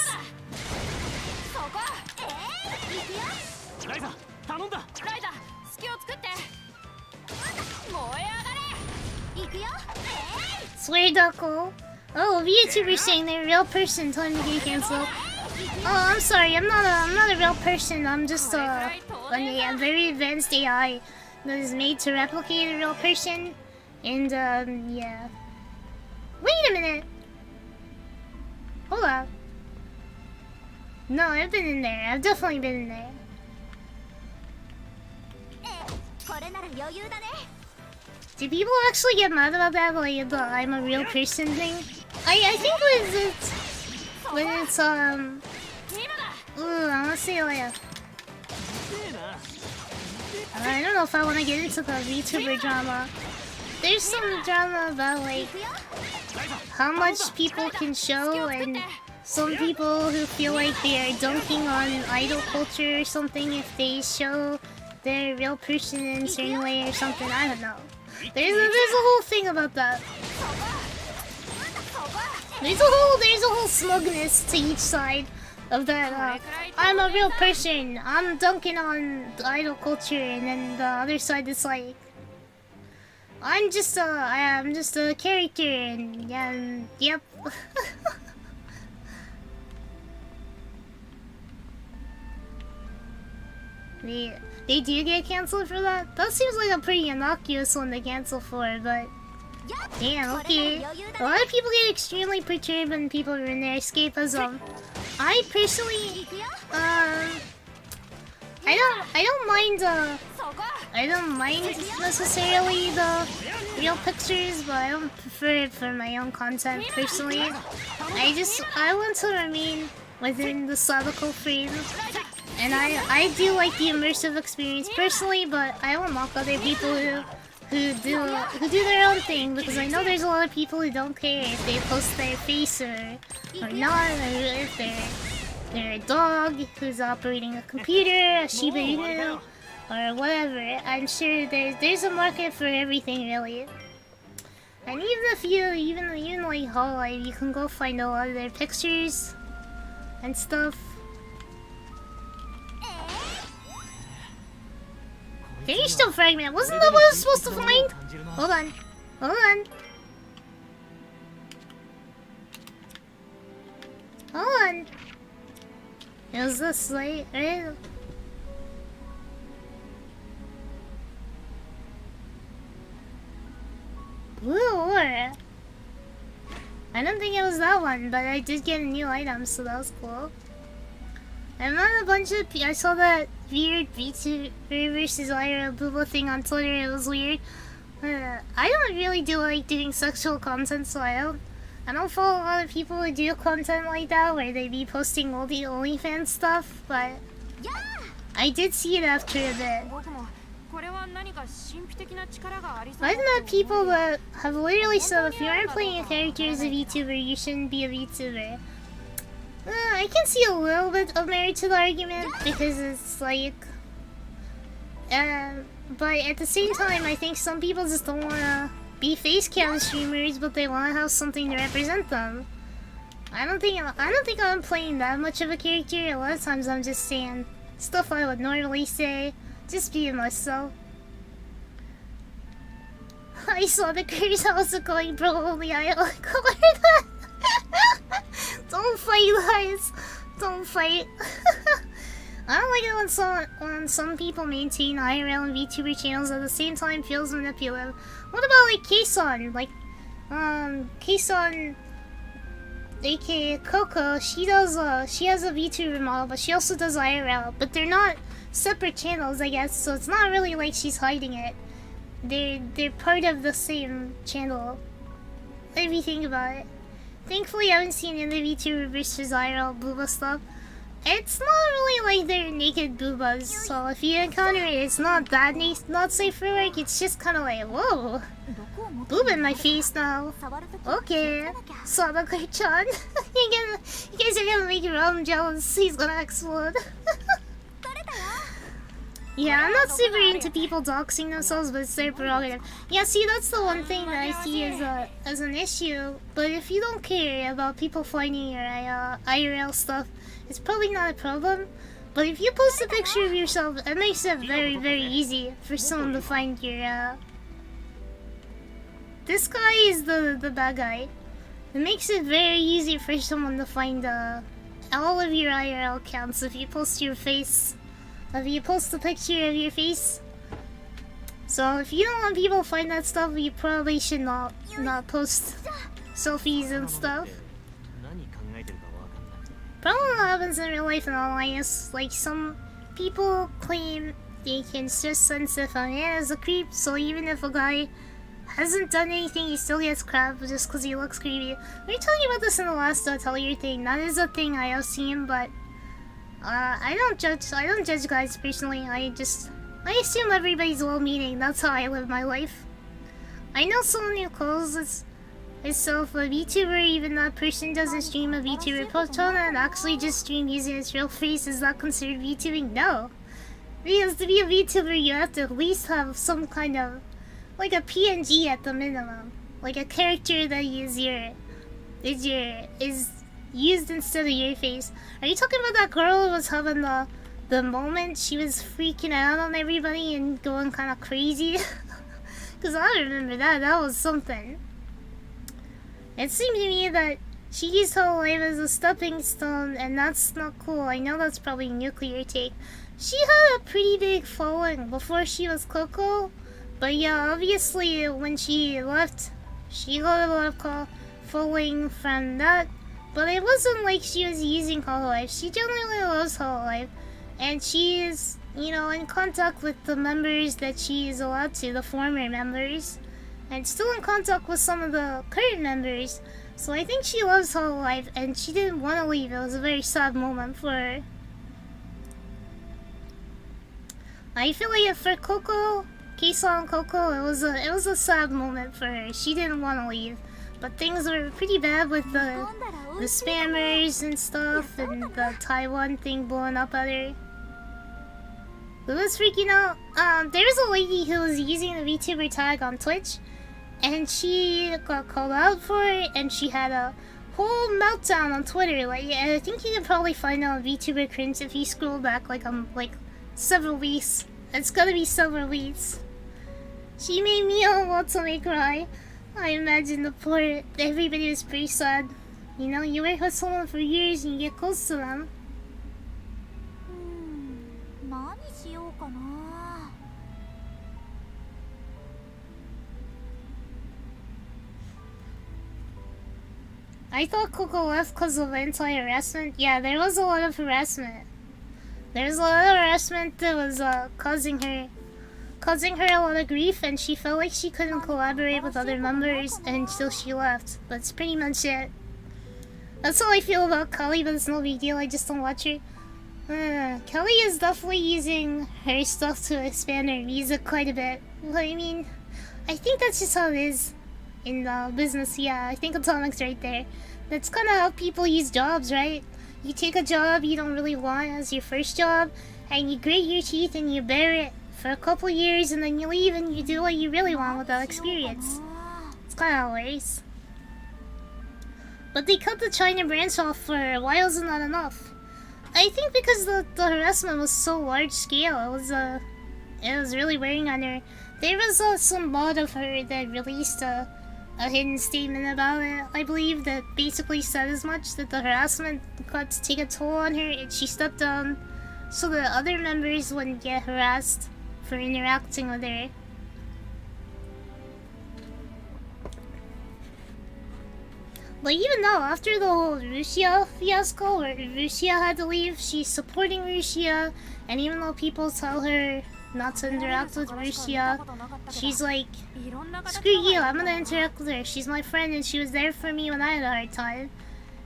[SPEAKER 2] Swear duckle. Oh, VTuber saying they're a real person, telling me to get canceled. Oh, I'm sorry, I'm not a real person. I'm just a very advanced AI that is made to replicate a real person. And yeah. Wait a minute. Hold up. No, I've been in there. I've definitely been in there. Do people actually get mad about that, like the I'm a real person thing? I think when it's ooh, I wanna say like I don't know if I wanna get into the VTuber drama. There's some drama about like how much people can show, and some people who feel like they are dunking on idol culture or something if they show their real person in a certain way or something. I don't know. There's a whole thing about that. There's a whole smugness to each side of that. I'm a real person. I'm dunking on idol culture, and then the other side is like, I'm just a character, and yep. They do get cancelled for that? That seems like a pretty innocuous one to cancel for, but... Damn, okay. A lot of people get extremely perturbed when people ruin their escapism. I personally... I don't mind necessarily the real pictures, but I don't prefer it for my own content personally. I want to remain within the logical frame. And I do like the immersive experience personally, but I will mock other people who do their own thing, because I know there's a lot of people who don't care if they post their face or not, or if they're a dog who's operating a computer, a Shiba Inu, or whatever. I'm sure there's a market for everything, really. And even if even like Hololive, you can go find a lot of their pictures and stuff. Veritone fragment. Wasn't that what I was supposed to find? Hold on. Hold on. Hold on. It was this light, right? Blue ore. I don't think it was that one, but I did get a new item, so that was cool. I'm on a bunch of... I saw that weird VTuber versus IRL Booba thing on Twitter. It was weird. I don't really do like doing sexual content, so I don't follow a lot of people who do content like that, where they be posting all the OnlyFans stuff, but I did see it after a bit. I've met people that have literally said if you aren't playing a character as a VTuber, you shouldn't be a VTuber. I can see a little bit of merit to the argument, because it's like... but at the same time, I think some people just don't wanna be facecam streamers, but they wanna have something to represent them. I don't think I'm playing that much of a character. A lot of times I'm just saying stuff I would normally say, just being myself. I saw the curse house going probably I like that. Don't fight, guys. Don't fight. I don't like it when some people maintain IRL and VTuber channels at the same time feels manipulative. What about like K-Sun? Like, K-Sun, aka Coco, she has a VTuber model, but she also does IRL. But they're not separate channels, I guess, so it's not really like she's hiding it. They're part of the same channel. If you think about it. Thankfully, I haven't seen any VTuber versus IRL booba stuff. It's not really like they're naked boobas, so if you encounter it, it's not that not safe for work. It's just kind of like, whoa, boob in my face now. Okay, Sadako-chan, you guys are gonna make your own jealous. He's gonna explode. Yeah, I'm not super into people doxing themselves, but it's their prerogative. Yeah, see, that's the one thing that I see as an issue. But if you don't care about people finding your IRL stuff, it's probably not a problem. But if you post a picture of yourself, it makes it very, very easy for someone to find your... This guy is the bad guy. It makes it very easy for someone to find all of your IRL accounts if you post your face. If you post a picture of your face. So if you don't want people to find that stuff, you probably should not post selfies and stuff. Probably what happens in real life and online is like some people claim they can just sense if a man is a creep, so even if a guy hasn't done anything, he still gets crap just because he looks creepy. We were talking about this in the last ATELIER thing. That is a thing I have seen, but I don't judge guys personally. I assume everybody's well-meaning. That's how I live my life. I know someone who calls itself a VTuber, even that person doesn't stream a VTuber persona and actually just stream using its real face. Is that considered VTubing? No. Because to be a VTuber, you have to at least have some kind of, like a PNG at the minimum. Like a character that is used instead of your face. Are you talking about that girl who was having the moment she was freaking out on everybody and going kind of crazy? Because Because I remember that. That was something. It seemed to me that she used her life as a stepping stone, and that's not cool. I know that's probably nuclear take. She had a pretty big following before she was Coco. But yeah, obviously when she left, she got a lot of following from that. But it wasn't like she was using Hololive. She genuinely loves Hololive. And she is, you know, in contact with the members that she is allowed to, the former members. And still in contact with some of the current members. So I think she loves Hololive and she didn't want to leave. It was a very sad moment for her. I feel like for Coco, Keiso and Coco, it was a sad moment for her. She didn't want to leave. But things were pretty bad with the spammers and stuff, and the Taiwan thing blowing up at her. Who was freaking out? There was a lady who was using the VTuber tag on Twitch, and she got called out for it, and she had a whole meltdown on Twitter. Like, I think you can probably find out on VTuber Cringe if you scroll back like several weeks. It's gotta be several weeks. She made me want to make cry. I imagine the poor everybody was pretty sad. You know, you work with someone for years and you get close to them. I thought Coco left because of anti-harassment. Yeah, there was a lot of harassment. There was a lot of harassment that was causing her a lot of grief, and she felt like she couldn't collaborate with other members until she left. That's pretty much it. That's all I feel about Kelly, but it's no big deal. I just don't watch her. Kelly is definitely using her stuff to expand her music quite a bit. But I mean, I think that's just how it is in business. Yeah, I think Atomic's right there. That's kind of how people use jobs, right? You take a job you don't really want as your first job, and you grit your teeth and you bear it for a couple years, and then you leave and you do what you really want with that experience. It's kind of how it works. But they cut the China branch off for a while, isn't that enough? I think because the harassment was so large scale, it was really wearing on her. There was some mod of her that released a hidden statement about it, I believe, that basically said as much, that the harassment got to take a toll on her and she stepped down so that other members wouldn't get harassed for interacting with her. But even though, after the whole Rusia fiasco where Rusia had to leave, she's supporting Rusia, and even though people tell her not to interact with Rusia, she's like, screw you, I'm gonna interact with her. She's my friend and she was there for me when I had a hard time,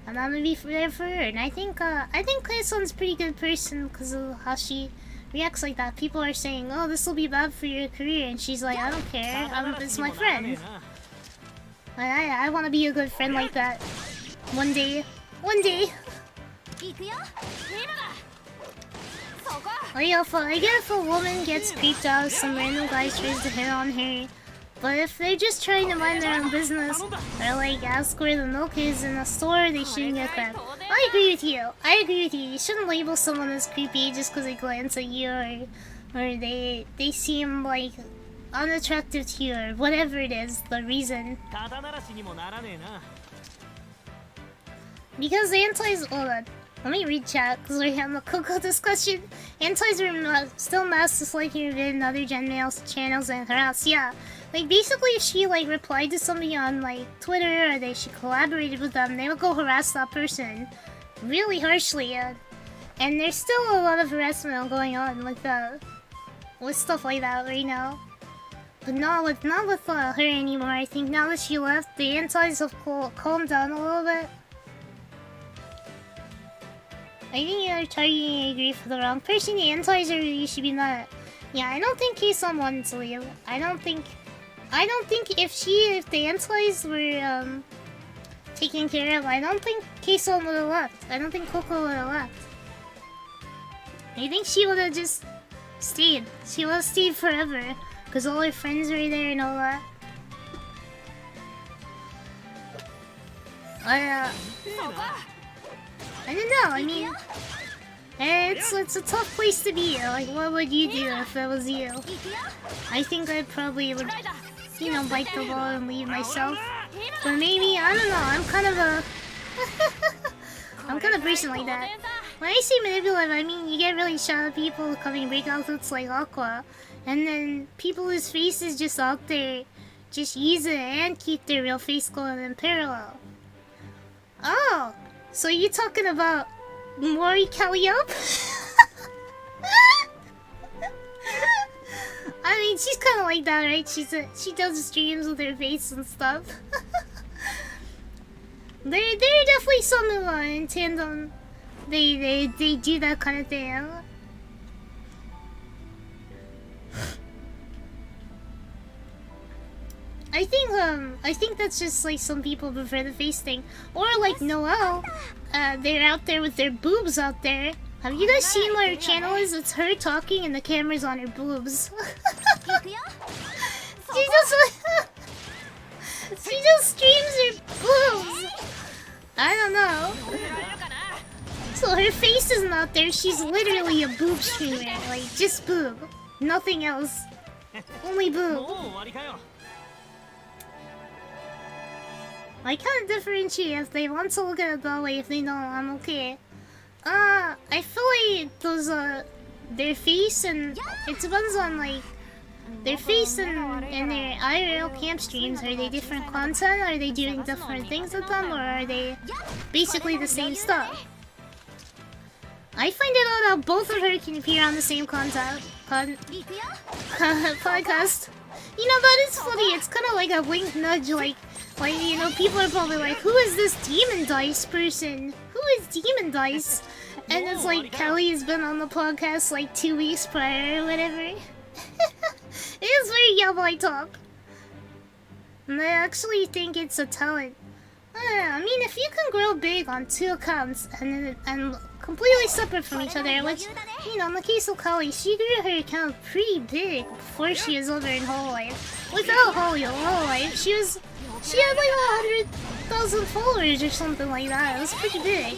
[SPEAKER 2] and I'm gonna be there for her. And I think Kae-sun's a pretty good person because of how she reacts like that. People are saying, oh, this will be bad for your career, and she's like, I don't care, it's my friend. I want to be a good friend like that. One day. I get if a woman gets creeped out if some random guy tries to hit on her. But if they're just trying to mind their own business, or like ask where the milk is in a store, they shouldn't get that. I agree with you. You shouldn't label someone as creepy just because they glance at you, or they seem like unattractive to you, or whatever it is, the reason. Because the antis... Hold on. Let me read chat, because we're having a Coco discussion. Antis are still mass disliking her vid and other gen mails channels and harass. Yeah. Like, basically, if she, like, replied to somebody on, like, Twitter, or she collaborated with them, they would go harass that person really harshly, and there's still a lot of harassment going on with stuff like that right now. But not with her anymore. I think now that she left, the antis have calmed down a little bit. I think you're targeting a grief for the wrong person. The antis you should be mad at. Yeah, I don't think Keisun wanted to leave. I don't think if the antis were taken care of, I don't think Keisun would have left. I don't think Coco would have left. I think she would have just stayed. She would have stayed forever. Because all her friends were there and all that. I don't know, I mean... It's a tough place to be. Like, what would you do if that was you? I think I probably would you know, bite the bullet and leave myself. But maybe, I don't know, I'm kind of a... I'm kind of person like that. When I say manipulative, I mean you get really shy at people coming breakout looks like Aqua. And then people whose face is just out there just use it and keep their real face going in parallel. Oh, so you talking about Mori Calliope? I mean, she's kind of like that, right? She does streams with her face and stuff. There are definitely some who in tandem. They do that kind of thing. I think that's just like some people prefer the face thing, or like Noelle, they're out there with their boobs out there. Have you guys seen what her channel is? It's her talking and the camera's on her boobs. She just streams her boobs. I don't know. So her face isn't out there. She's literally a boob streamer, like just boob, nothing else, only boob. I can't differentiate if they want to look at it that way. If they don't, I'm okay. I feel like those their face and it depends on like their face and their IRL camp streams. Are they different content? Are they doing different things with them, or are they basically the same stuff? I find it out that both of her can appear on the same podcast. You know, that is funny. It's kind of like a wink nudge, like you know, people are probably like, who is this Demon Dice person? Who is Demon Dice? And it's like Kelly has been on the podcast like 2 weeks prior or whatever. It is very yaoi talk. And I actually think it's a talent. I mean, if you can grow big on 2 accounts and completely separate from each other, which, you know, in the case of Kelly, she grew her account pretty big before she was over in Hololive. Without Hololive, she had like 100,000 followers or something like that. It was pretty big.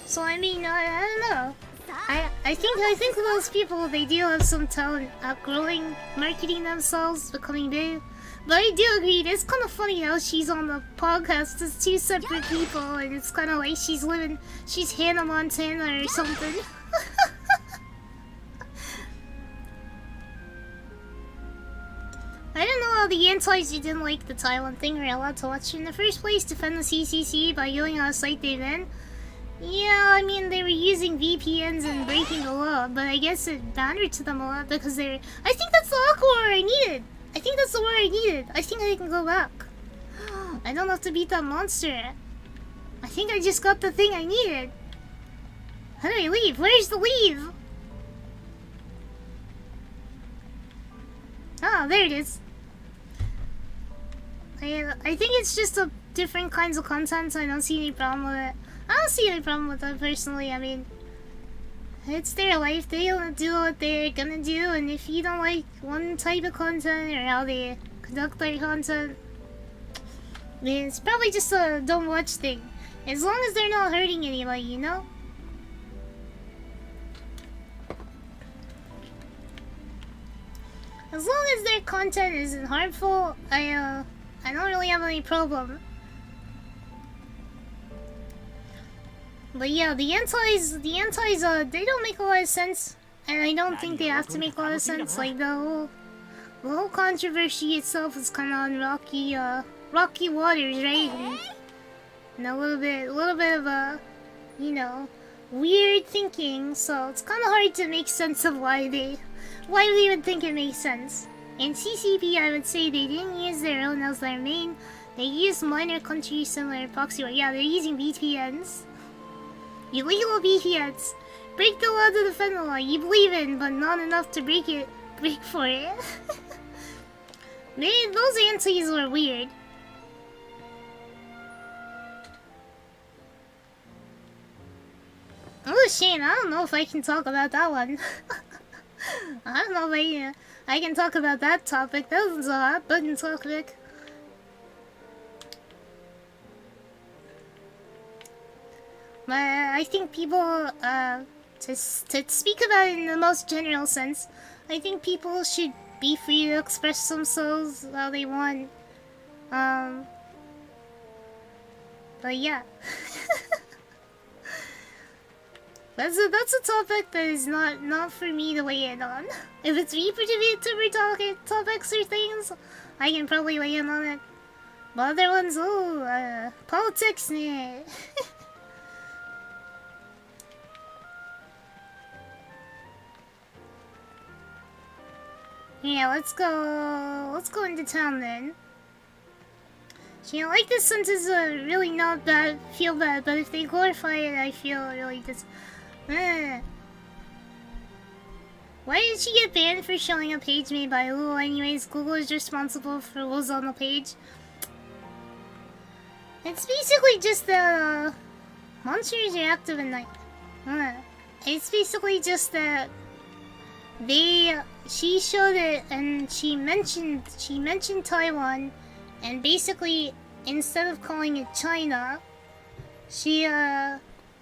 [SPEAKER 2] So I mean, I don't know. I think those people, they do have some talent at growing, marketing themselves, becoming big. But I do agree, it's kind of funny how she's on the podcast as 2 separate people, and it's kind of like she's Hannah Montana or something. I don't know how the antis who didn't like the Taiwan thing are allowed to watch in the first place defend the CCC by going on a site they've been. Yeah, I mean, they were using VPNs and breaking the law, but I guess it mattered to them a lot because they're... I think that's the aqua word I needed! I think that's the word I needed! I think I can go back. I don't have to beat that monster. I think I just got the thing I needed. How do I leave? Where's the leave? Ah, there it is. I think it's just a different kinds of content, so I don't see any problem with it. I don't see any problem with that personally. I mean, it's their life. They don't do what they're gonna do, and if you don't like one type of content or how they conduct their content, I mean, it's probably just a don't watch thing. As long as they're not hurting anybody, you know? As long as their content isn't harmful, I don't really have any problem. But yeah, the antis, they don't make a lot of sense, and I don't think they have to make a lot of sense. Like the whole controversy itself is kind of on rocky waters, right? And a little bit of you know, weird thinking. So it's kind of hard to make sense of why they would think it makes sense. In CCP, I would say they didn't use their own as their main. They used minor countries similar to proxy. Yeah, they're using VPNs. Illegal VPNs. Break the law to defend the law. You believe in, but not enough to break for it. Those antis were weird. Oh Shane, I don't know if I can talk about that one. I don't know if I can talk about that topic. That was a hot button topic. But I think people, to speak about it in the most general sense, I think people should be free to express themselves how they want. But yeah. That's a topic that is not for me to weigh in on. If it's VTuber topics or things, I can probably weigh in on it. But other ones, politics, nah. Yeah, let's go into town then. You know, like this sentence really not bad, feel bad, but if they glorify it, I feel really Why did she get banned for showing a page made by Google? Anyways, Google is responsible for what's on the page. It's basically just that monsters are active at night. It's basically just that she showed it and she mentioned Taiwan, and basically instead of calling it China, she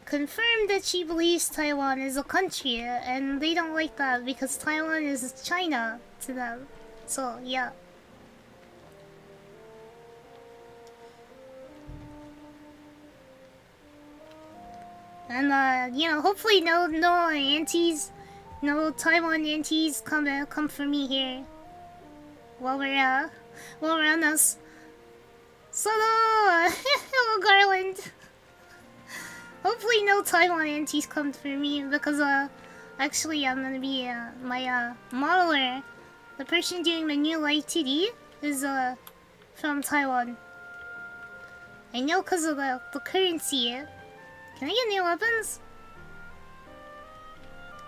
[SPEAKER 2] confirmed that she believes Taiwan is a country, and they don't like that because Taiwan is China to them. So yeah. And you know, hopefully no aunties, no Taiwan aunties come for me here while we're on us. Solo! Hello, Garland. Hopefully no Taiwan aunties come for me because actually I'm gonna be my modeler, the person doing my new light 2D is from Taiwan. I know because of the currency. Can I get new weapons?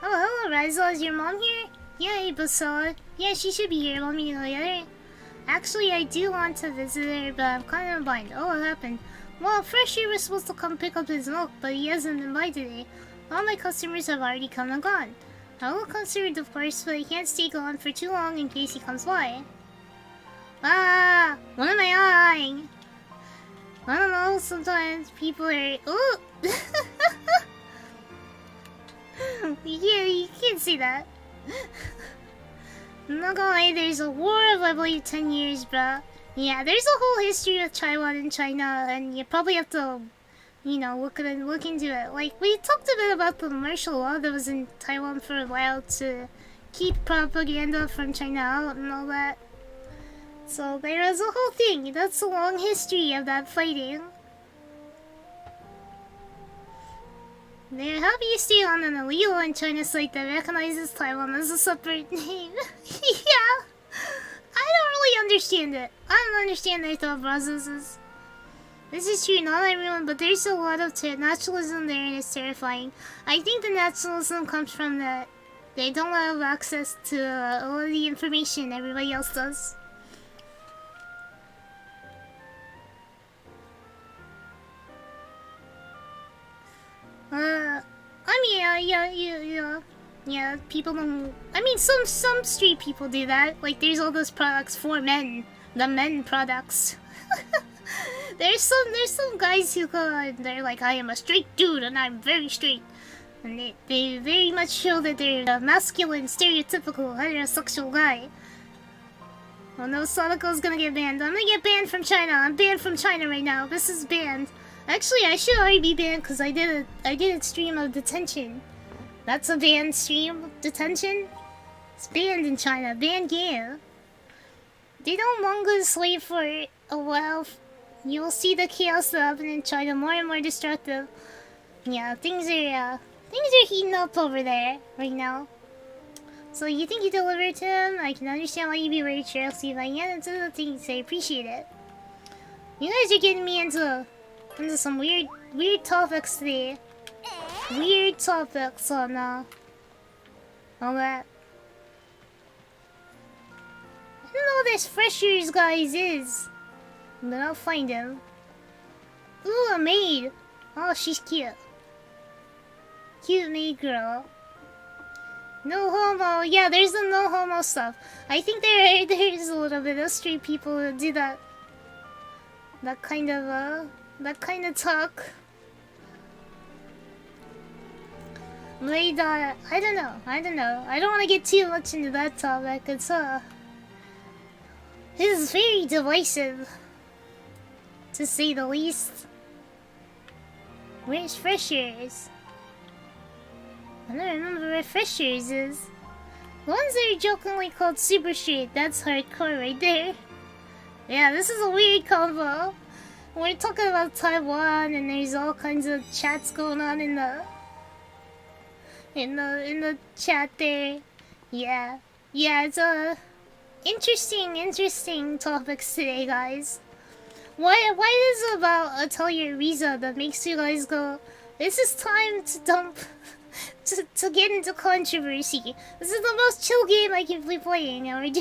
[SPEAKER 2] Oh, hello, Ryza. Is your mom here? Yay, Basala. Yeah, she should be here. Want me to go get her? Actually, I do want to visit her, but I'm kind of in a bind. Oh, what happened? Well, Fresher was supposed to come pick up his milk, but he hasn't been by today. All my customers have already come and gone. I'm a little concerned, of course, but I can't stay gone for too long in case he comes by. Ah! What am I eyeing? I don't know, sometimes people are... Ooh! You can't say that. I'm not gonna lie, there's a war of, I believe, 10 years, but... Yeah, there's a whole history of Taiwan and China, and you probably have to, you know, look into it. Like, we talked a bit about the martial law that was in Taiwan for a while to keep propaganda from China out and all that. So there is a whole thing. That's a long history of that fighting. They're happy you stay on an illegal in China site that recognizes Taiwan as a separate name. Yeah. I don't really understand it. I don't understand their thought processes. This is true, not everyone, but there's a lot of nationalism there and it's terrifying. I think the nationalism comes from that they don't have access to a lot of the information everybody else does. Yeah, people don't... I mean, some street people do that. Like, there's all those products for men. The men products. There's some guys who go and they're like, I am a straight dude and I'm very straight. And they very much show that they're a masculine, stereotypical, heterosexual guy. Oh no, Sadako's gonna get banned. I'm gonna get banned from China. I'm banned from China right now. This is banned. Actually, I should already be banned because I did a stream of detention. That's a banned stream. Detention? It's banned in China. Banned game. They don't mangas wait for a while. You'll see the chaos that happen in China more and more destructive. Yeah, things are heating up over there right now. So you think you delivered to him? I can understand why you'd be very sure. I'll see if I can into the things. I appreciate it. You guys are getting me into some weird topics today. Weird topics on all that. I don't know what this Freshers guys is, but I'll find him. Ooh, a maid. Oh, she's cute. Cute maid girl. No homo. Yeah, there's the no homo stuff. I think there's a little bit of street people who do that. That kind of talk. But I don't know. I don't want to get too much into that topic. It's This is very divisive, to say the least. Where's Freshers? I don't remember where Freshers is. The ones that are jokingly called Super Street, that's hardcore right there. Yeah, this is a weird combo. We're talking about Taiwan and there's all kinds of chats going on in the chat there. Yeah, it's a interesting topics today, guys. What is it about Atelier Ryza that makes you guys go, this is time to dump, to get into controversy. This is the most chill game I can be playing, and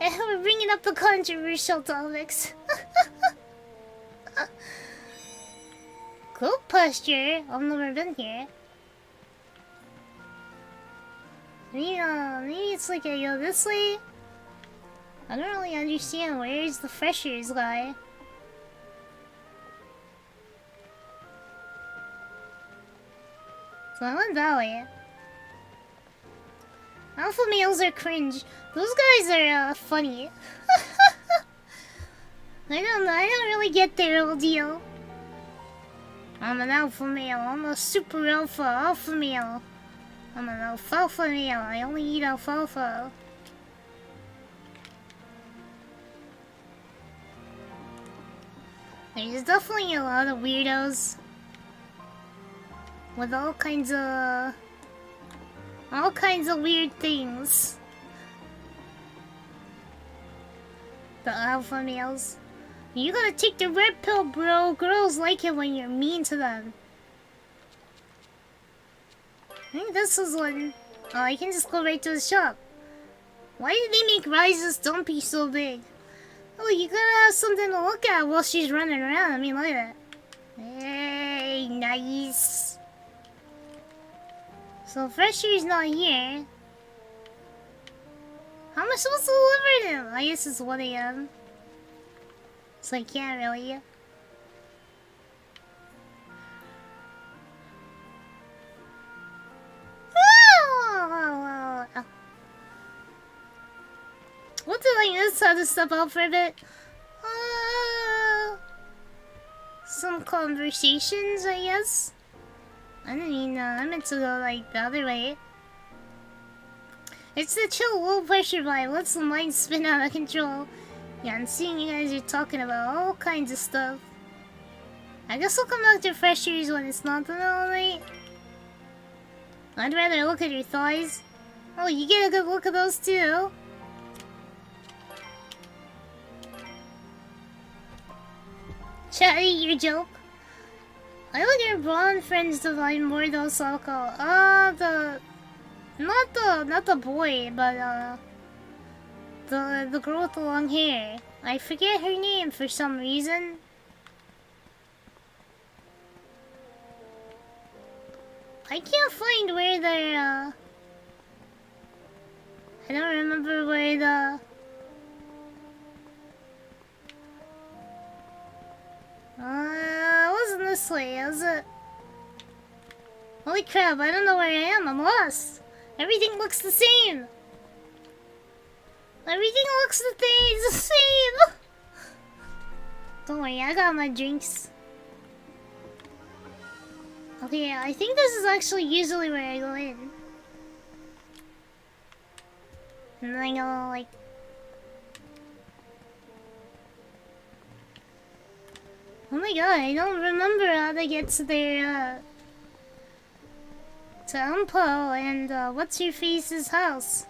[SPEAKER 2] we're bringing up the controversial topics. Cool posture. I've never been here. Maybe it's like I go this way. I don't really understand. Where's the Freshers guy? So I went that way. Alpha males are cringe. Those guys are funny. I don't really get their whole deal. I'm an alpha male. I'm a super alpha male. I'm an alfalfa male. I only eat alfalfa. There's definitely a lot of weirdos with all kinds of weird things. The alpha males. You gotta take the red pill, bro. Girls like it when you're mean to them. I think this is one. Oh, I can just go right to the shop. Why did they make Ryza's dumpy so big? Oh, you gotta have something to look at while she's running around. I mean, look at that. Hey, nice. So Fresher's not here. How am I supposed to deliver them? I guess it's 1 AM. So I can't really. What did I miss? How to step out for a bit? Some conversations, I guess. I didn't mean I meant to go like the other way. It's the chill, low pressure vibe. Let's the mind spin out of control. Yeah, I'm seeing you guys are talking about all kinds of stuff. I guess I'll come back to Freshers when it's not the middle of the night. I'd rather look at your thighs. Oh, you get a good look at those too. Chatty, your joke. I look at blonde friends to find more those alcohol. Not the boy, but the girl with the long hair. I forget her name for some reason. I can't find where they're I don't remember where the it wasn't this way, was it? Holy crap, I don't know where I am, I'm lost. Everything looks the same. Everything looks the same. Don't worry, I got my drinks. Okay, I think this is actually usually where I go in. And then I go like... Oh my god, I don't remember how to get to their, to Umpo and, what's-your-face's house.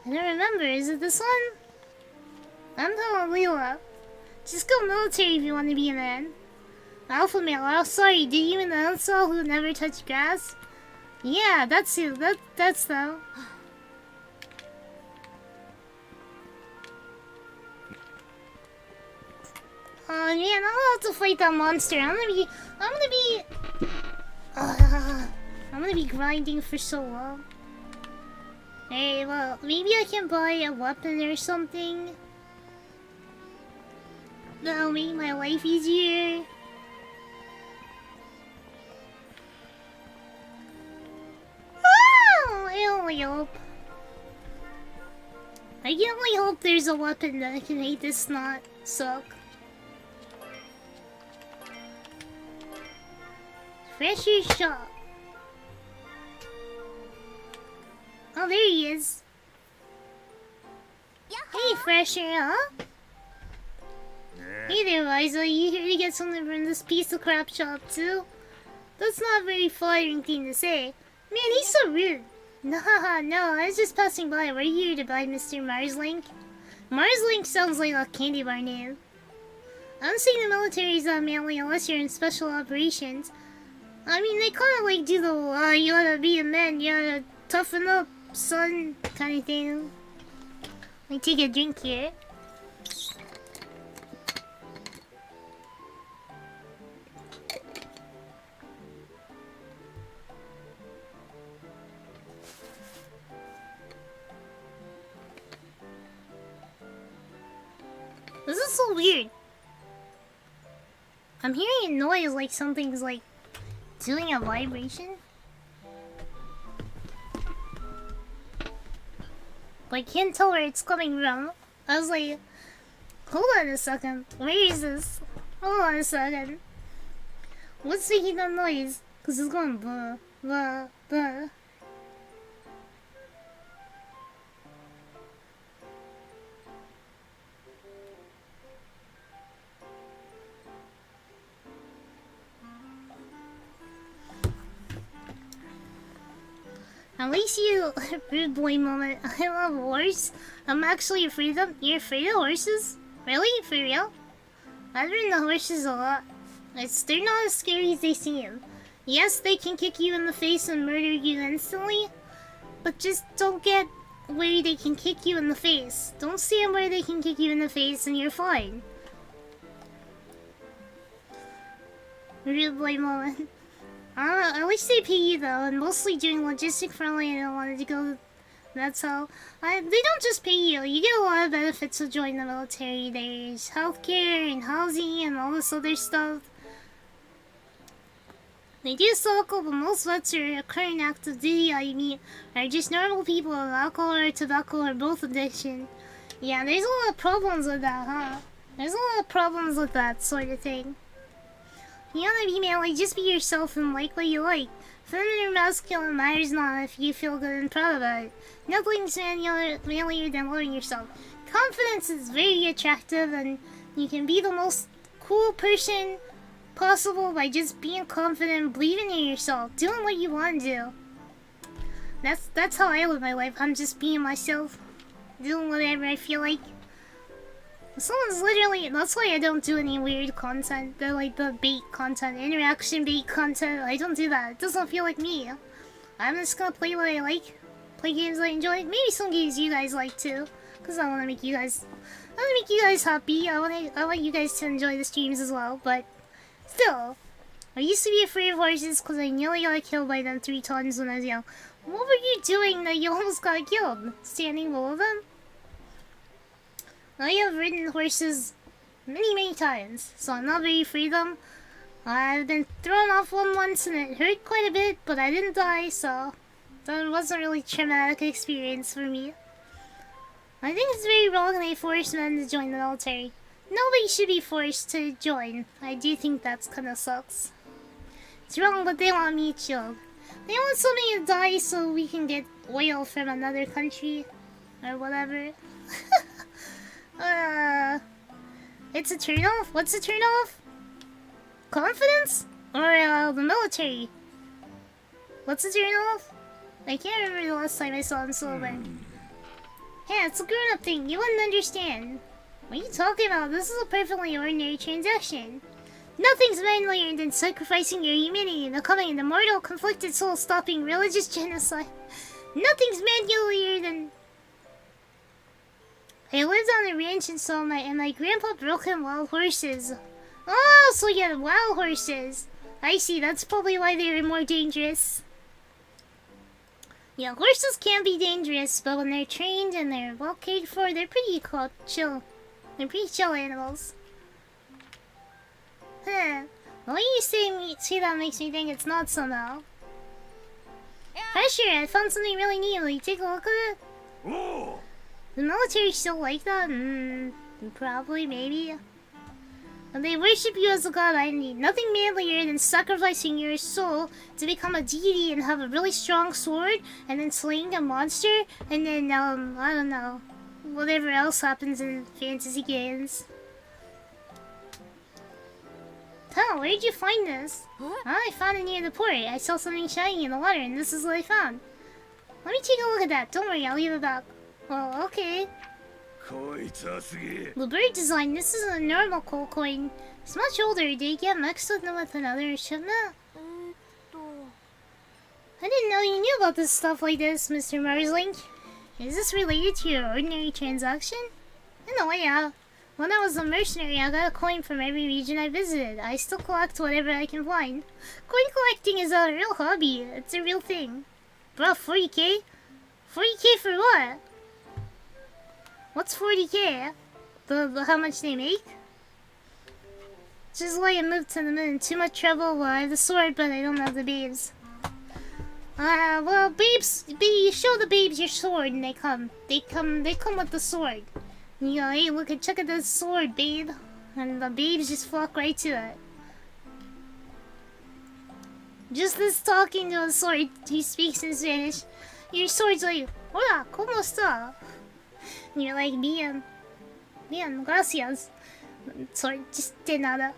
[SPEAKER 2] I don't remember, is it this one? Umpo and Leela. Just go military if you want to be a man. Alpha male, oh sorry, did you mean the Unsol who never touched grass? Yeah, that's you, that's them. Oh man, I'm gonna have to fight that monster. I'm gonna be grinding for so long. Hey, well, maybe I can buy a weapon or something. That'll make my life easier. Oh, I only hope. I can only hope there's a weapon that can make this not suck. Fresher shop. Oh, there he is. Hey, Fresher, huh? Hey there, Ryza. You here to get something from this piece of crap shop, too? That's not a very flattering thing to say. Man, he's so rude. No, I was just passing by. We're here to buy Mr. Marslink. Marslink sounds like a candy bar name. I'm saying the military's not manly unless you're in special operations. I mean, they kind of like do the, you gotta be a man, you gotta toughen up, son, kind of thing. Let me take a drink here. This is so weird. I'm hearing a noise like something's like doing a vibration. But I can't tell where it's coming from. I was like, hold on a second. Where is this? Hold on a second. What's making that noise? Cause it's going blah, blah, blah. At least you, rude boy moment. I love horse. I'm actually afraid of them. You're afraid of horses? Really? For real? I've ridden the horses a lot. They're not as scary as they seem. Yes, they can kick you in the face and murder you instantly, but just don't get where they can kick you in the face. Don't stand where they can kick you in the face and you're fine. Rude boy moment. At least they pay you though, and mostly doing logistic friendly. I don't want to go. That's how. They don't just pay you. You get a lot of benefits to join the military. There's healthcare and housing and all this other stuff. They do suckle, but most vets are current active duty I meet are just normal people with alcohol or tobacco or both addiction. Yeah, there's a lot of problems with that, huh? There's a lot of problems with that sort of thing. You wanna be manly, just be yourself and like what you like. Feminine or masculine matters not if you feel good and proud about it. Nothing's manlier than loving yourself. Confidence is very attractive and you can be the most cool person possible by just being confident and believing in yourself. Doing what you want to do. That's how I live my life. I'm just being myself. Doing whatever I feel like. Someone's literally, that's why I don't do any weird content. They're like the bait content, interaction bait content. I don't do that. It doesn't feel like me. I'm just gonna play what I like. Play games I enjoy. Maybe some games you guys like too. Cause I wanna make you guys happy. I want you guys to enjoy the streams as well, but still. I used to be afraid of horses cause I nearly got killed by them 3 times when I was young. What were you doing that you almost got killed? Standing below them? I have ridden horses many times, so I'm not very afraid of them. I've been thrown off one once and it hurt quite a bit, but I didn't die, so that wasn't really a traumatic experience for me. I think it's very wrong they force men to join the military. Nobody should be forced to join. I do think that's kinda sucks. It's wrong, but they want me killed. They want somebody to die so we can get oil from another country, or whatever. It's a turnoff? What's a turnoff? Confidence? Or the military? What's a turnoff? I can't remember the last time I saw him sober. Yeah, it's a grown-up thing. You wouldn't understand. What are you talking about? This is a perfectly ordinary transaction. Nothing's manlier than sacrificing your humanity and becoming an immortal, conflicted soul stopping religious genocide. Nothing's manlier than... I lived on a ranch and so my grandpa broke in wild horses. Oh, so you had wild horses. I see, that's probably why they were more dangerous. Yeah, horses can be dangerous, but when they're trained and they're well cared for, they're pretty chill. They're pretty chill animals. Huh. The way you say that makes me think it's not somehow. Yeah. Sure, I found something really neat. Will you take a look at it?
[SPEAKER 3] Oh.
[SPEAKER 2] The military still like that? Probably, maybe. And they worship you as a god. I need nothing manlier than sacrificing your soul to become a deity and have a really strong sword, and then slaying a monster, and then, I don't know, whatever else happens in fantasy games. Oh, where did you find this?
[SPEAKER 1] What?
[SPEAKER 2] Oh, I found it near the port. I saw something shining in the water, and this is what I found. Let me take a look at that. Don't worry, I'll leave it back. Oh, okay. The bird design. This is a normal coal coin. It's much older. Did you get mixed with another shipment? I didn't know you knew about this stuff like this, Mr. Marsling. Is this related to your ordinary transaction? In a way, yeah. When I was a mercenary, I got a coin from every region I visited. I still collect whatever I can find. Coin collecting is a real hobby. It's a real thing. Bro, 40k? 40k for what? What's 40k? The how much they make? Just why I moved to the moon. Too much trouble. Well, I have the sword, but I don't have the babes. Well, babes, you show the babes your sword, and they come with the sword. You go, hey, look, check out this sword, babe. And the babes just flock right to it. Just this talking to a sword, he speaks in Spanish. Your sword's like, hola, ¿cómo está? And you're like, bien, gracias. Sword, just de nada.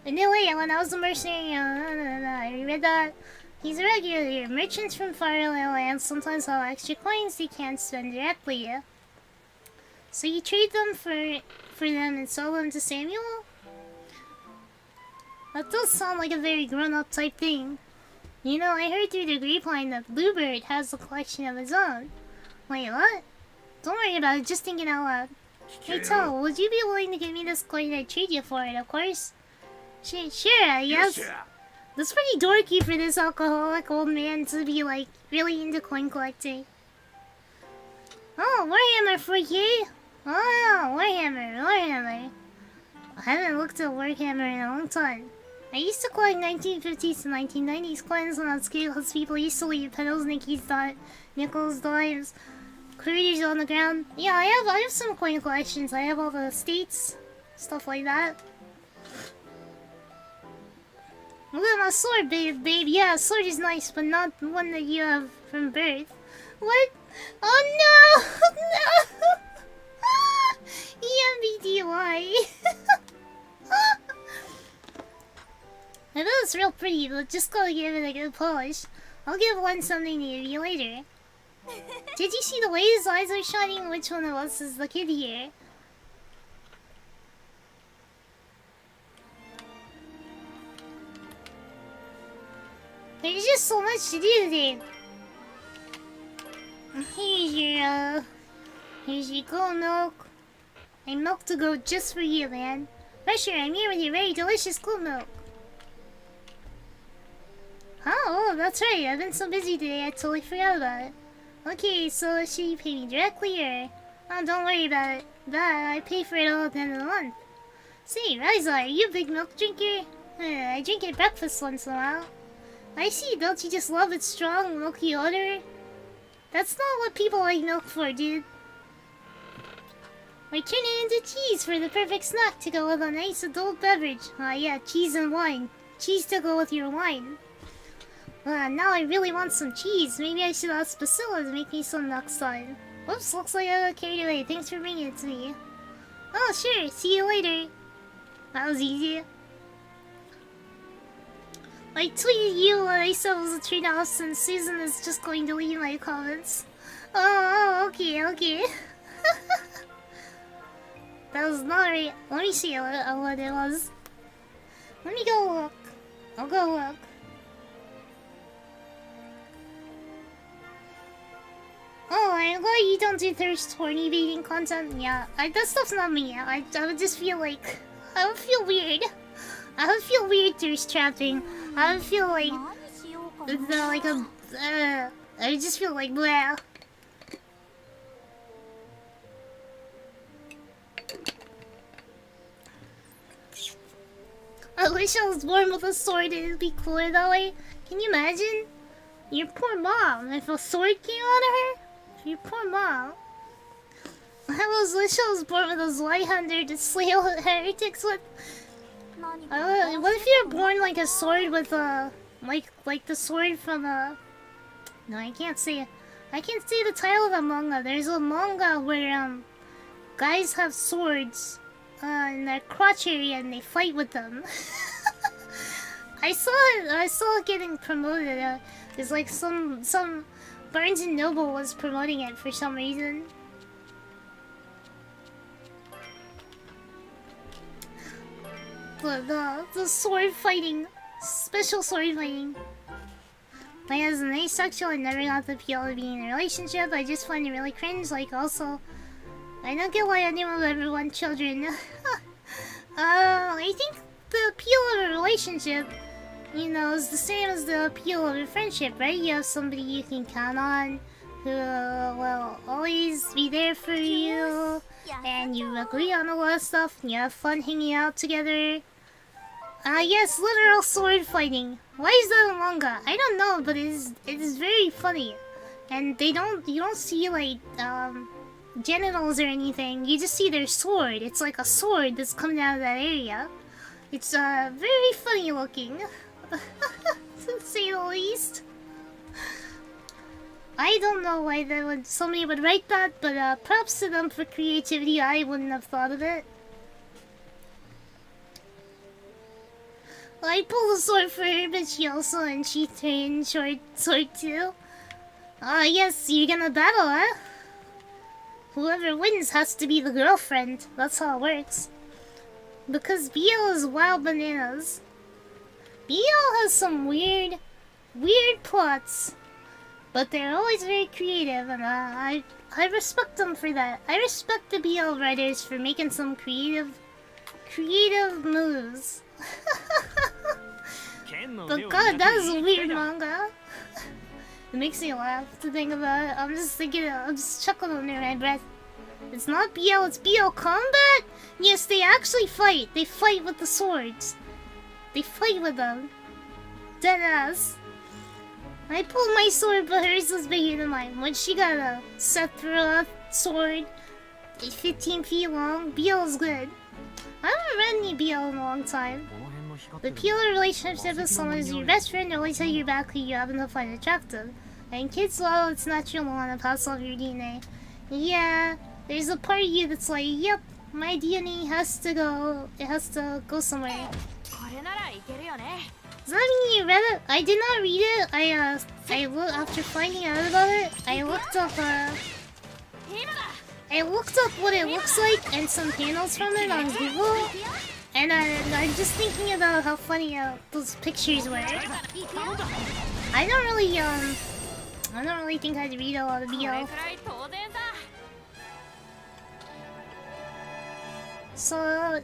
[SPEAKER 2] Anyway, when I was a mercenary, I read that he's a regular here. Merchants from faraway lands sometimes have extra coins they can't spend directly. So you trade them for them and sell them to Samuel? That does sound like a very grown-up type thing. You know, I heard through the grapevine that Bluebird has a collection of his own. Wait, what? Don't worry about it, just thinking out loud. Hey, Tell, would you be willing to give me this coin? I'd trade you for it, of course. Sure, yes. That's pretty dorky for this alcoholic old man to be, like, really into coin collecting. Oh, Warhammer 4K? Oh, Warhammer. I haven't looked at Warhammer in a long time. I used to collect 1950s to 1990s coins when I was kid because people used to leave pennies, nickels, dimes, quarters on the ground. Yeah, I have some coin collections. I have all the states, stuff like that. Look at my sword, babe. Yeah, sword is nice, but not the one that you have from birth. What? Oh no! No! EMBDY. I know it's real pretty, but just gotta give it a good polish. I'll give one something to you later. Did you see the way his eyes are shining? Which one of us is the kid here? There's just so much to do today. Here's your cool milk. And milk to go just for you, man. Pressure, I'm here with your very delicious cool milk. Oh, that's right. I've been so busy today, I totally forgot about it. Okay, so should you pay me directly or... Oh, don't worry about it. I pay for it all at the end of the month. Say, Ryza, are you a big milk drinker? I drink at breakfast once in a while. I see, don't you just love its strong, milky odor? That's not what people like milk for, dude. I turn it into cheese for the perfect snack to go with a nice adult beverage. Yeah, cheese and wine. Cheese to go with your wine. Now I really want some cheese. Maybe I should ask Priscilla to make me some next time. Whoops, looks like I got carried away. Thanks for bringing it to me. Oh, sure. See you later. That was easy. I tweeted you when I said it was a treehouse, and Susan is just going to leave my comments. Oh, okay. That was not right. Let me see what it was. Let me go look. I'll go look. Oh, I'm glad you don't do thirst horny baiting content. Yeah, that stuff's not me. I would just feel like... I would feel weird. I would feel weird thirst trapping. I would feel like... I would just feel like blah. I wish I was born with a sword. It'd be cooler that way. Can you imagine? Your poor mom, if a sword came out of her? Your poor mom. I wish I was born with a Zweihander to slay all the heretics with. What if you're born like a sword with a like the sword from a? No, I can't say it. I can't say the title of the manga. There's a manga where guys have swords in their crotch area and they fight with them. I saw it getting promoted. There's like some Barnes and Noble was promoting it for some reason. The sword fighting, special sword fighting. Like as an asexual, I never got the appeal of being in a relationship. I just find it really cringe. Like also, I don't get why anyone would ever want children. I think the appeal of a relationship, you know, is the same as the appeal of a friendship, right? You have somebody you can count on, who will always be there for you, and you agree on a lot of stuff, and you have fun hanging out together. Yes, literal sword fighting. Why is that a manga? I don't know, but it's very funny. And you don't see like genitals or anything. You just see their sword. It's like a sword that's coming out of that area. It's very funny looking, to say the least. I don't know why somebody would write that, but props to them for creativity. I wouldn't have thought of it. I pulled a sword for her, but she trained sword too. Yes, you're gonna battle, huh? Whoever wins has to be the girlfriend. That's how it works. Because BL is wild bananas. BL has some weird plots, but they're always very creative, and I respect them for that. I respect the BL writers for making some creative moves. But god, that is a weird manga. It makes me laugh to think about it. I'm just chuckling under my breath. It's not BL, it's BL combat? Yes, they actually fight. They fight with the swords. They fight with them. Deadass. I pulled my sword, but hers was bigger than mine. When she got a Sethra sword, 15 feet long, BL is good. I haven't read any BL in a long time. The appeal of a relationship with someone is your best friend always have your back who you happen to find attractive. And kids, well, it's natural to want to pass off your DNA. Yeah, there's a part of you that's like, yep, my DNA has to go somewhere. Does that mean you read it? I did not read it. After finding out about it, I looked up what it looks like and some panels from it on Google. And I'm just thinking about how funny those pictures were. I don't really think I'd read a lot of BL. So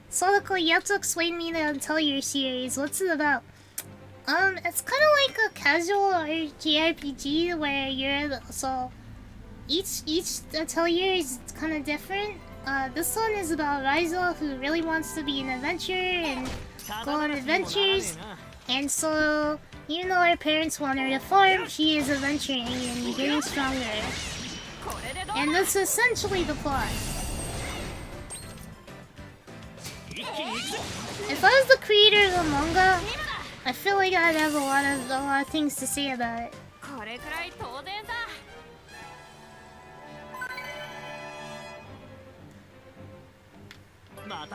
[SPEAKER 2] you have to explain me the ATELIER series. What's it about? It's kind of like a casual JRPG where each ATELIER is kind of different. This one is about Ryza, who really wants to be an adventurer and go on adventures. And so, even though her parents want her to farm, she is adventuring and getting stronger. And that's essentially the plot. If I was the creator of the manga, I feel like I'd have a lot of things to say about it.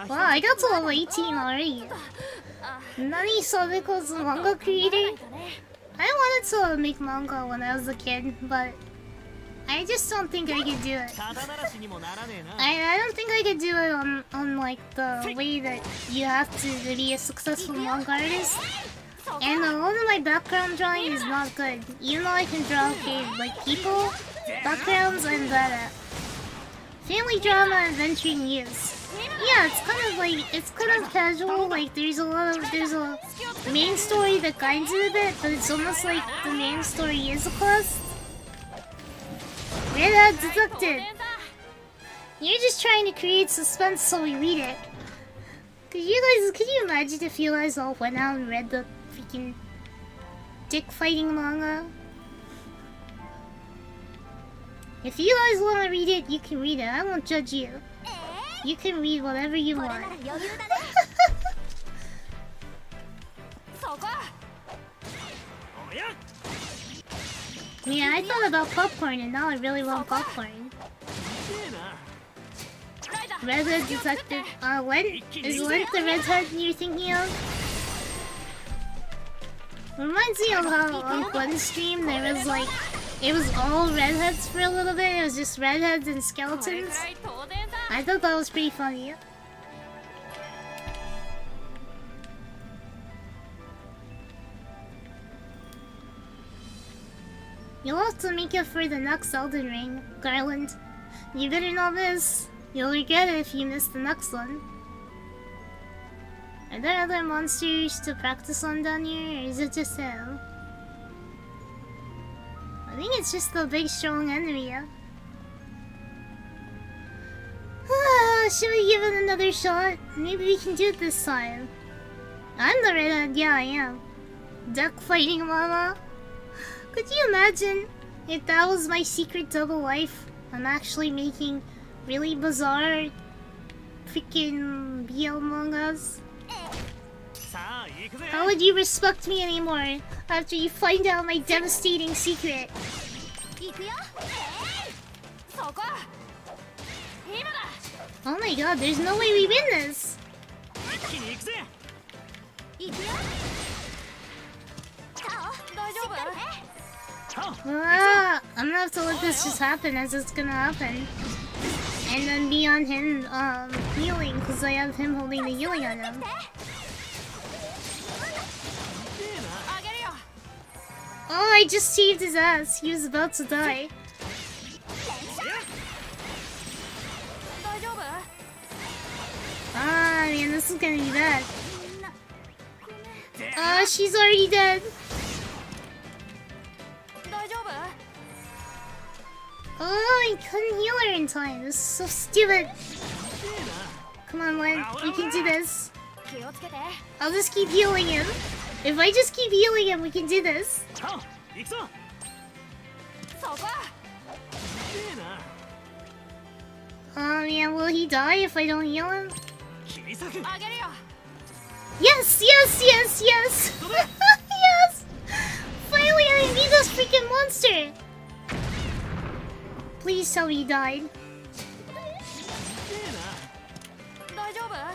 [SPEAKER 2] Wow, I got to level 18 already. Nani Sobeko's the manga creator? I wanted to make manga when I was a kid, but I just don't think I could do it. I don't think I could do it on like the way that you have to be a successful manga artist. And a lot of my background drawing is not good. Even though I can draw like people, backgrounds I'm bad at. Family drama, adventuring yes. Yeah, it's kind of casual. Like there's a main story that guides it a bit, but it's almost like the main story is a quest. Red hat deducted. You're just trying to create suspense so we read it. Could you imagine if you guys all went out and read the freaking dick fighting manga? If you guys want to read it, you can read it. I won't judge you. You can read whatever you want. Yeah, I thought about popcorn and now I really want popcorn. Red Hood Detective. What? Is Lent the Red Hood you're thinking of? Reminds me of how on one stream there was like, it was all redheads for a little bit. It was just redheads and skeletons. I thought that was pretty funny. You'll have to make it for the next Elden Ring, Garland. You better know this. You'll regret it if you miss the next one. Are there other monsters to practice on down here, or is it just him? I think it's just the big strong enemy. Should we give it another shot? Maybe we can do it this time. I'm the redhead, yeah I am. Duck fighting mama. Could you imagine if that was my secret double life? I'm actually making really bizarre freaking BL mangas. How would you respect me anymore after you find out my devastating secret? Oh my god, there's no way we win this! I'm gonna have to let this just happen as it's gonna happen. And then be on him healing, because I have him holding the healing on him. Oh, I just saved his ass. He was about to die. Ah, man, this is gonna be bad. Oh, she's already dead. Oh, I couldn't heal her in time. This is so stupid. Come on, Len. We can do this. I'll just keep healing him. If I just keep healing him, we can do this. Oh man, will he die if I don't heal him? Yes, yes, yes, yes! Yes! Finally, I beat this freaking monster! Please tell me he died.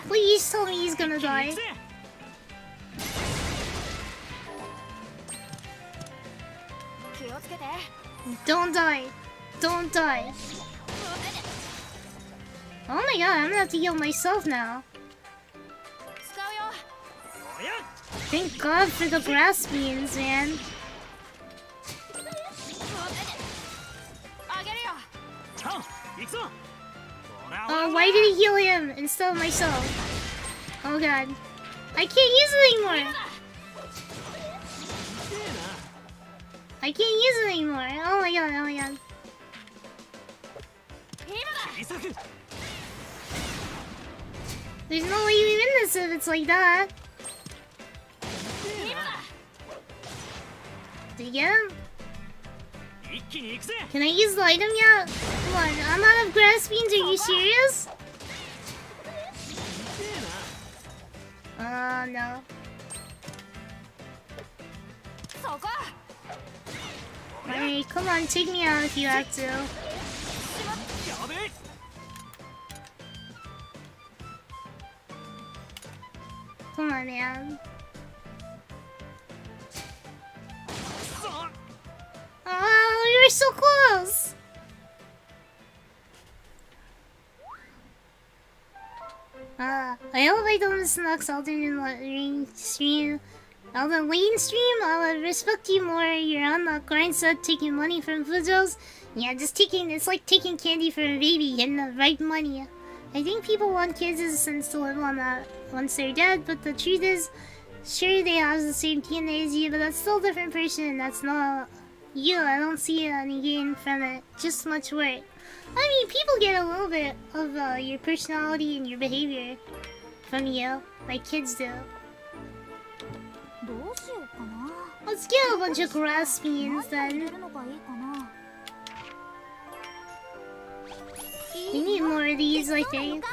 [SPEAKER 2] Please tell me he's gonna die. Don't die. Don't die. Oh my god, I'm gonna have to heal myself now. Thank god for the grass beans, man. Oh, why did he heal him instead of myself? Oh god. I can't use it anymore! I can't use it anymore! Oh my god, oh my god. There's no way we win this if it's like that. Did you get him? Can I use the item yet? Come on, I'm out of grass beans, are you serious? No. Alright, come on, take me out if you have to. Come on, man. Oh, you were so close! I hope I don't miss the next Elden Ring stream. Elden Lane stream, I would respect you more. You're on the grind set taking money from Fujos. Yeah, just taking, it's like taking candy from a baby, getting the right money. I think people want kids as a sense to live on that once they're dead, but the truth is, sure they have the same DNA as you, but that's still a different person. That's not you. I don't see any gain from it, just much work. I mean, people get a little bit of your personality and your behavior from you, like kids do. Let's get a bunch of grass beans then. seconds, I think.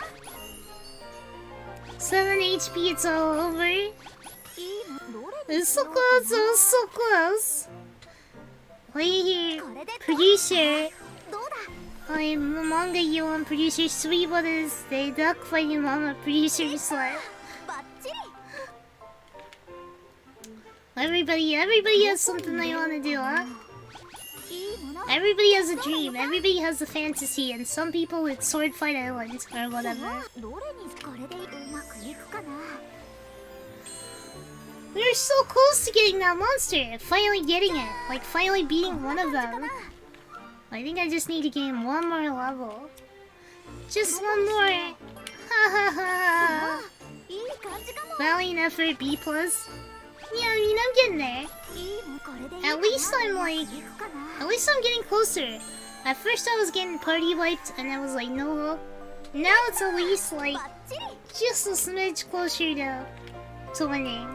[SPEAKER 2] 7 HP, it's all over. It's so close, it's so close. Wait here, producer. I'm a manga you on producer Sweet Brothers. They duck fighting mama producer Slap. Everybody has something they want to do, huh? Everybody has a dream, everybody has a fantasy, and some people it's Sword Fight Island or whatever. We were so close to getting that monster, finally getting it, like finally beating one of them. I think I just need to gain one more level. Just one more. Ha ha ha. Valiant effort B+. Yeah, I mean, I'm getting there. At least I'm getting closer. At first I was getting party wiped and I was like, no hope. Now it's at least like, just a smidge closer to winning.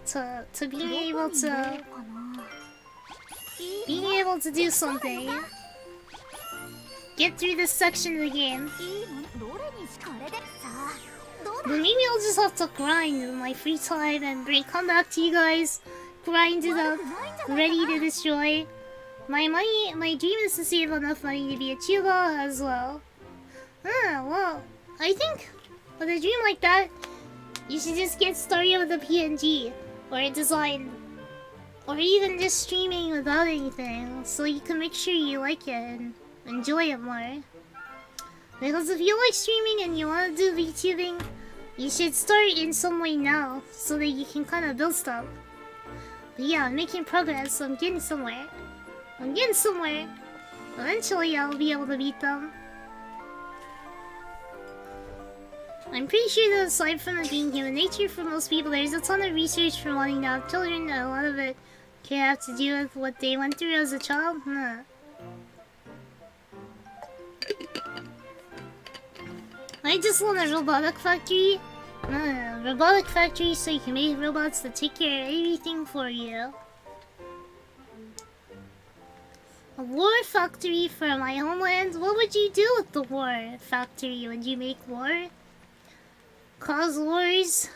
[SPEAKER 2] To being able to do something. Get through this section of the game. But maybe I'll just have to grind in my free time and come back to you guys, grind it up, ready to destroy. My dream is to save enough money to be a tuber as well. Well, I think with a dream like that, you should just get started with a PNG or a design, or even just streaming without anything, so you can make sure you like it and enjoy it more. Because if you like streaming and you want to do VTubing, you should start in some way now, so that you can kind of build stuff. But yeah, I'm making progress, I'm getting somewhere. Eventually I'll be able to beat them. I'm pretty sure that aside from it being human nature for most people, there's a ton of research for wanting to have children, and a lot of it can have to do with what they went through as a child. I just want a robotic factory. Robotic factory so you can make robots that take care of everything for you. A war factory for my homeland? What would you do with the war factory? Would you make war? Cause wars?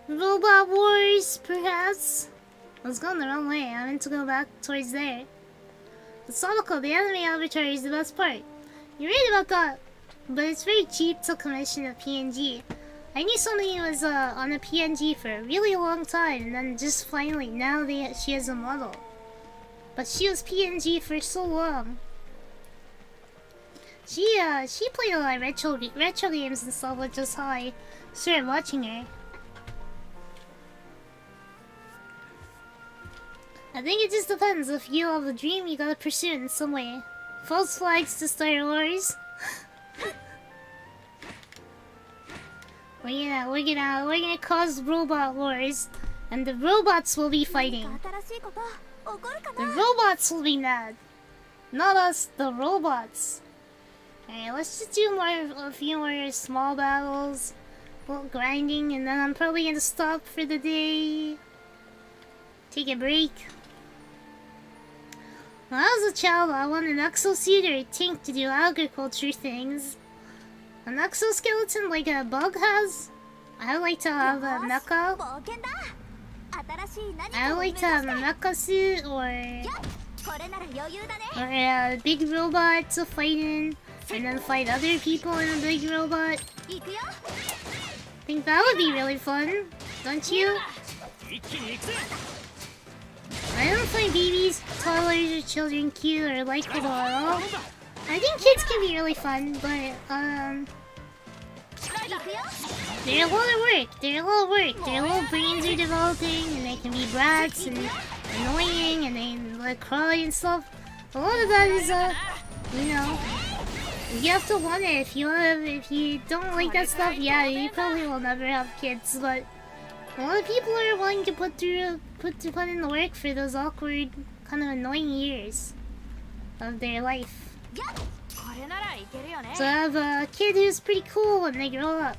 [SPEAKER 2] Robot wars, perhaps? I was going the wrong way. I meant to go back towards there. The Sonical, the anime avatar, is the best part. You're right about that. But it's very cheap to commission a PNG. I knew somebody was on a PNG for a really long time, and then just finally, now she has a model. But she was PNG for so long. She played a lot of retro games and stuff, which is how I started watching her. I think it just depends. If you have a dream, you gotta pursue it in some way. False flags to Star Wars. We're gonna cause robot wars, and the robots will be fighting. The robots will be mad, not us. The robots. Alright, let's just do a few more small battles, a little grinding, and then I'm probably gonna stop for the day. Take a break. When I was a child, I wanted an exosuit or a tank to do agriculture things. An exoskeleton like a bug has? I like to have a mecha. I like to have a mecha suit or a big robot to fight in, and then fight other people in a big robot. I think that would be really fun, don't you? I don't find babies, toddlers, or children cute or likable at all. I think kids can be really fun, but they're a lot of work. Their little brains are developing, and they can be brats and annoying, and they like cry and stuff. A lot of that is you know, you have to want it. If you don't like that stuff, yeah, you probably will never have kids. But a lot of people are wanting to put in the work for those awkward, kind of annoying years of their life. So I have a kid who's pretty cool when they grow up.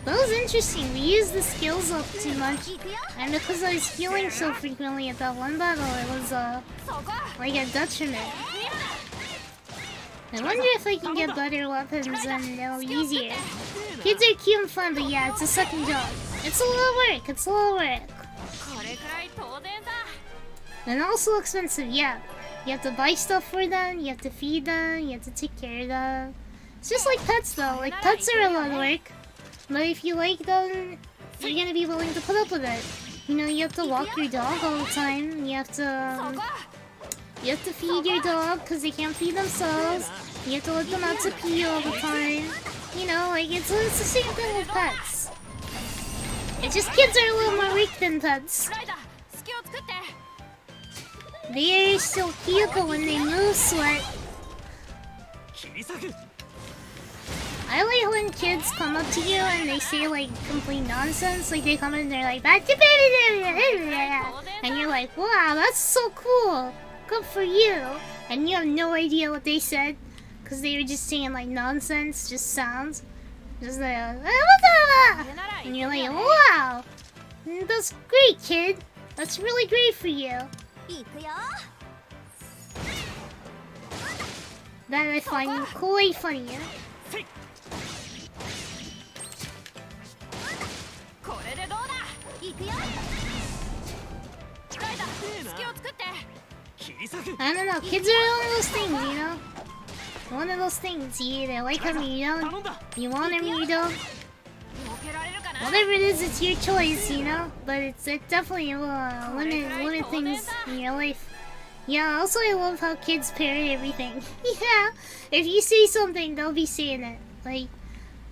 [SPEAKER 2] That was interesting. We used the skills up too much, and because I was healing so frequently at that one battle, it was like a detriment. I wonder if I can get better weapons and it'll be easier. Kids are cute and fun, but yeah, it's a second job. It's a lot of work. It's a lot of work. And also expensive, yeah. You have to buy stuff for them, you have to feed them, you have to take care of them. It's just like pets though. Like pets are a lot of work. But if you like them, you're gonna be willing to put up with it. You know, you have to walk your dog all the time. You have to feed your dog because they can't feed themselves. You have to let them out to pee all the time. You know, like it's the same thing with pets. It's just kids are a little more weak than pets. They are so cute, but when they move, sweat. I like when kids come up to you and they say like complete nonsense. Like they come in and they're like, and you're like, wow, that's so cool. Good for you. And you have no idea what they said because they were just saying like nonsense, just sounds. Just like, and you're like, wow, that's great, kid. That's really great for you. That I find quite funny. I don't know, kids are one of those things, you know? One of those things, you either like them or you don't. You want them or you don't. Whatever it is, it's your choice, you know? But it definitely will limit things in your life. Yeah, also I love how kids parrot everything. Yeah, if you say something, they'll be saying it. Like,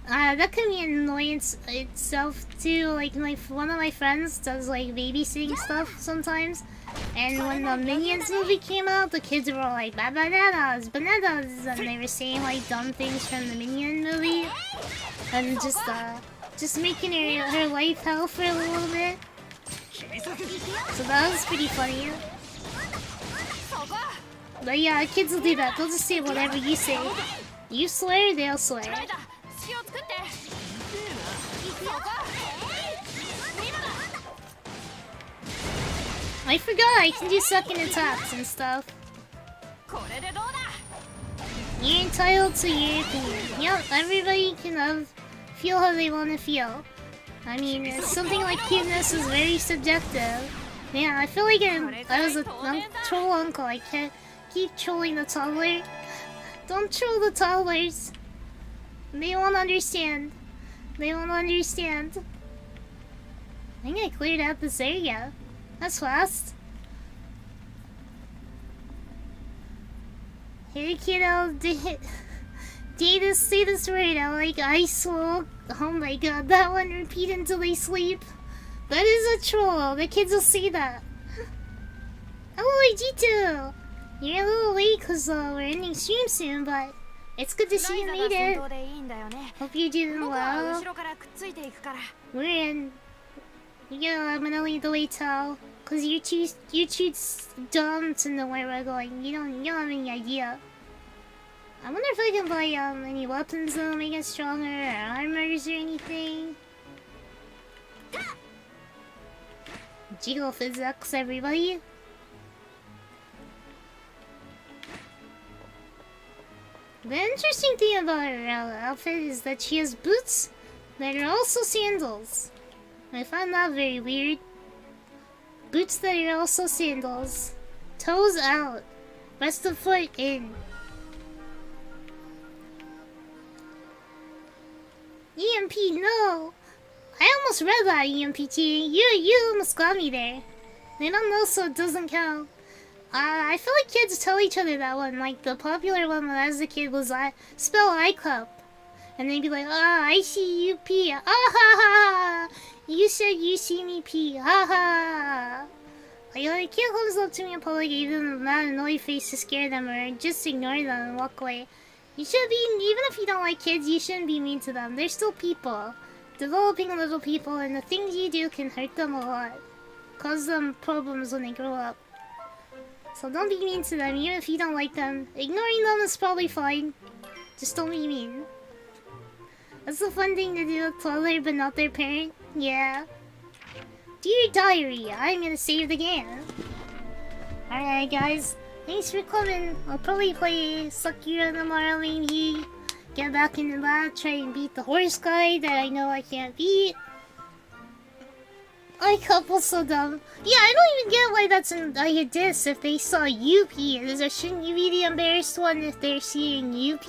[SPEAKER 2] that can be an annoyance itself too. Like one of my friends does like babysitting stuff sometimes, and when the Minions movie came out, the kids were all like bananas, bananas, and they were saying like dumb things from the Minion movie, and just making her life hell for a little bit. So that was pretty funny. But yeah, kids will do that. They'll just say whatever you say. You swear, they'll swear. I forgot I can do second attacks and stuff. You're entitled to your opinion. Yep, everybody can feel how they want to feel. I mean, something like cuteness is very subjective. Yeah, I feel like I was a troll uncle. I can't keep trolling the toddler. Don't troll the toddlers. They won't understand. They won't understand. I think I cleared out this area. That's fast. Hey kiddo, data say this word. I like ice wall. Oh my god, that one repeat until they sleep. That is a troll. The kids will see that. Oh, G2! You're a little late because we're ending stream soon, but it's good to see you made it. Hope you're doing well. We're in. Yeah, I'm gonna lead the way, Tal. Cause you're too dumb to know where we're going. You don't have any idea. I wonder if I can buy any weapons that'll make us stronger, or armors or anything. Jiggle physics, everybody. The interesting thing about her outfit is that she has boots that are also sandals. I find that very weird. Boots that are also sandals. Toes out. Rest of foot in. EMP, no! I almost read that, EMPT. You almost got me there. They don't know, so it doesn't count. I feel like kids tell each other that one. Like, the popular one when I was a kid was spell iCup. And they'd be like, I see you pee. Ah ha ha! You said you see me pee. Ha ha! Like, when a kid comes up to me in public, even that annoyed face to scare them, or just ignore them and walk away. You should be, even if you don't like kids, you shouldn't be mean to them. They're still people. Developing little people, and the things you do can hurt them a lot. Cause them problems when they grow up. So don't be mean to them, even if you don't like them. Ignoring them is probably fine. Just don't be mean. That's a fun thing to do, toddler but not their parent. Yeah. Dear Diary, I'm gonna save the game. Alright guys, thanks for coming. I'll probably play Sakura tomorrow maybe. Get back in the lab, try and beat the horse guy that I know I can't beat. My couple's so dumb. Yeah, I don't even get why that's like a diss if they saw UP. Shouldn't you be the embarrassed one if they're seeing UP?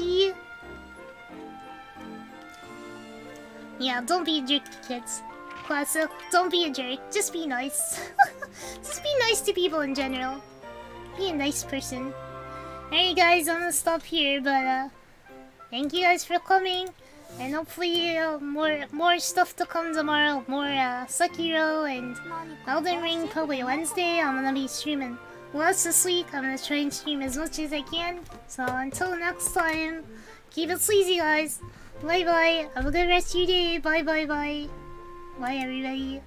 [SPEAKER 2] Yeah, don't be a jerk, kids. Classic, don't be a jerk. Just be nice. Just be nice to people in general. Be a nice person. Alright guys, I'm gonna stop here, but thank you guys for coming. And hopefully more stuff to come tomorrow. More Sekiro and Elden Ring probably Wednesday. I'm gonna be streaming lots this week. I'm gonna try and stream as much as I can. So until next time, keep it sleazy guys. Bye bye. Have a good rest of your day. Bye bye bye. Bye everybody.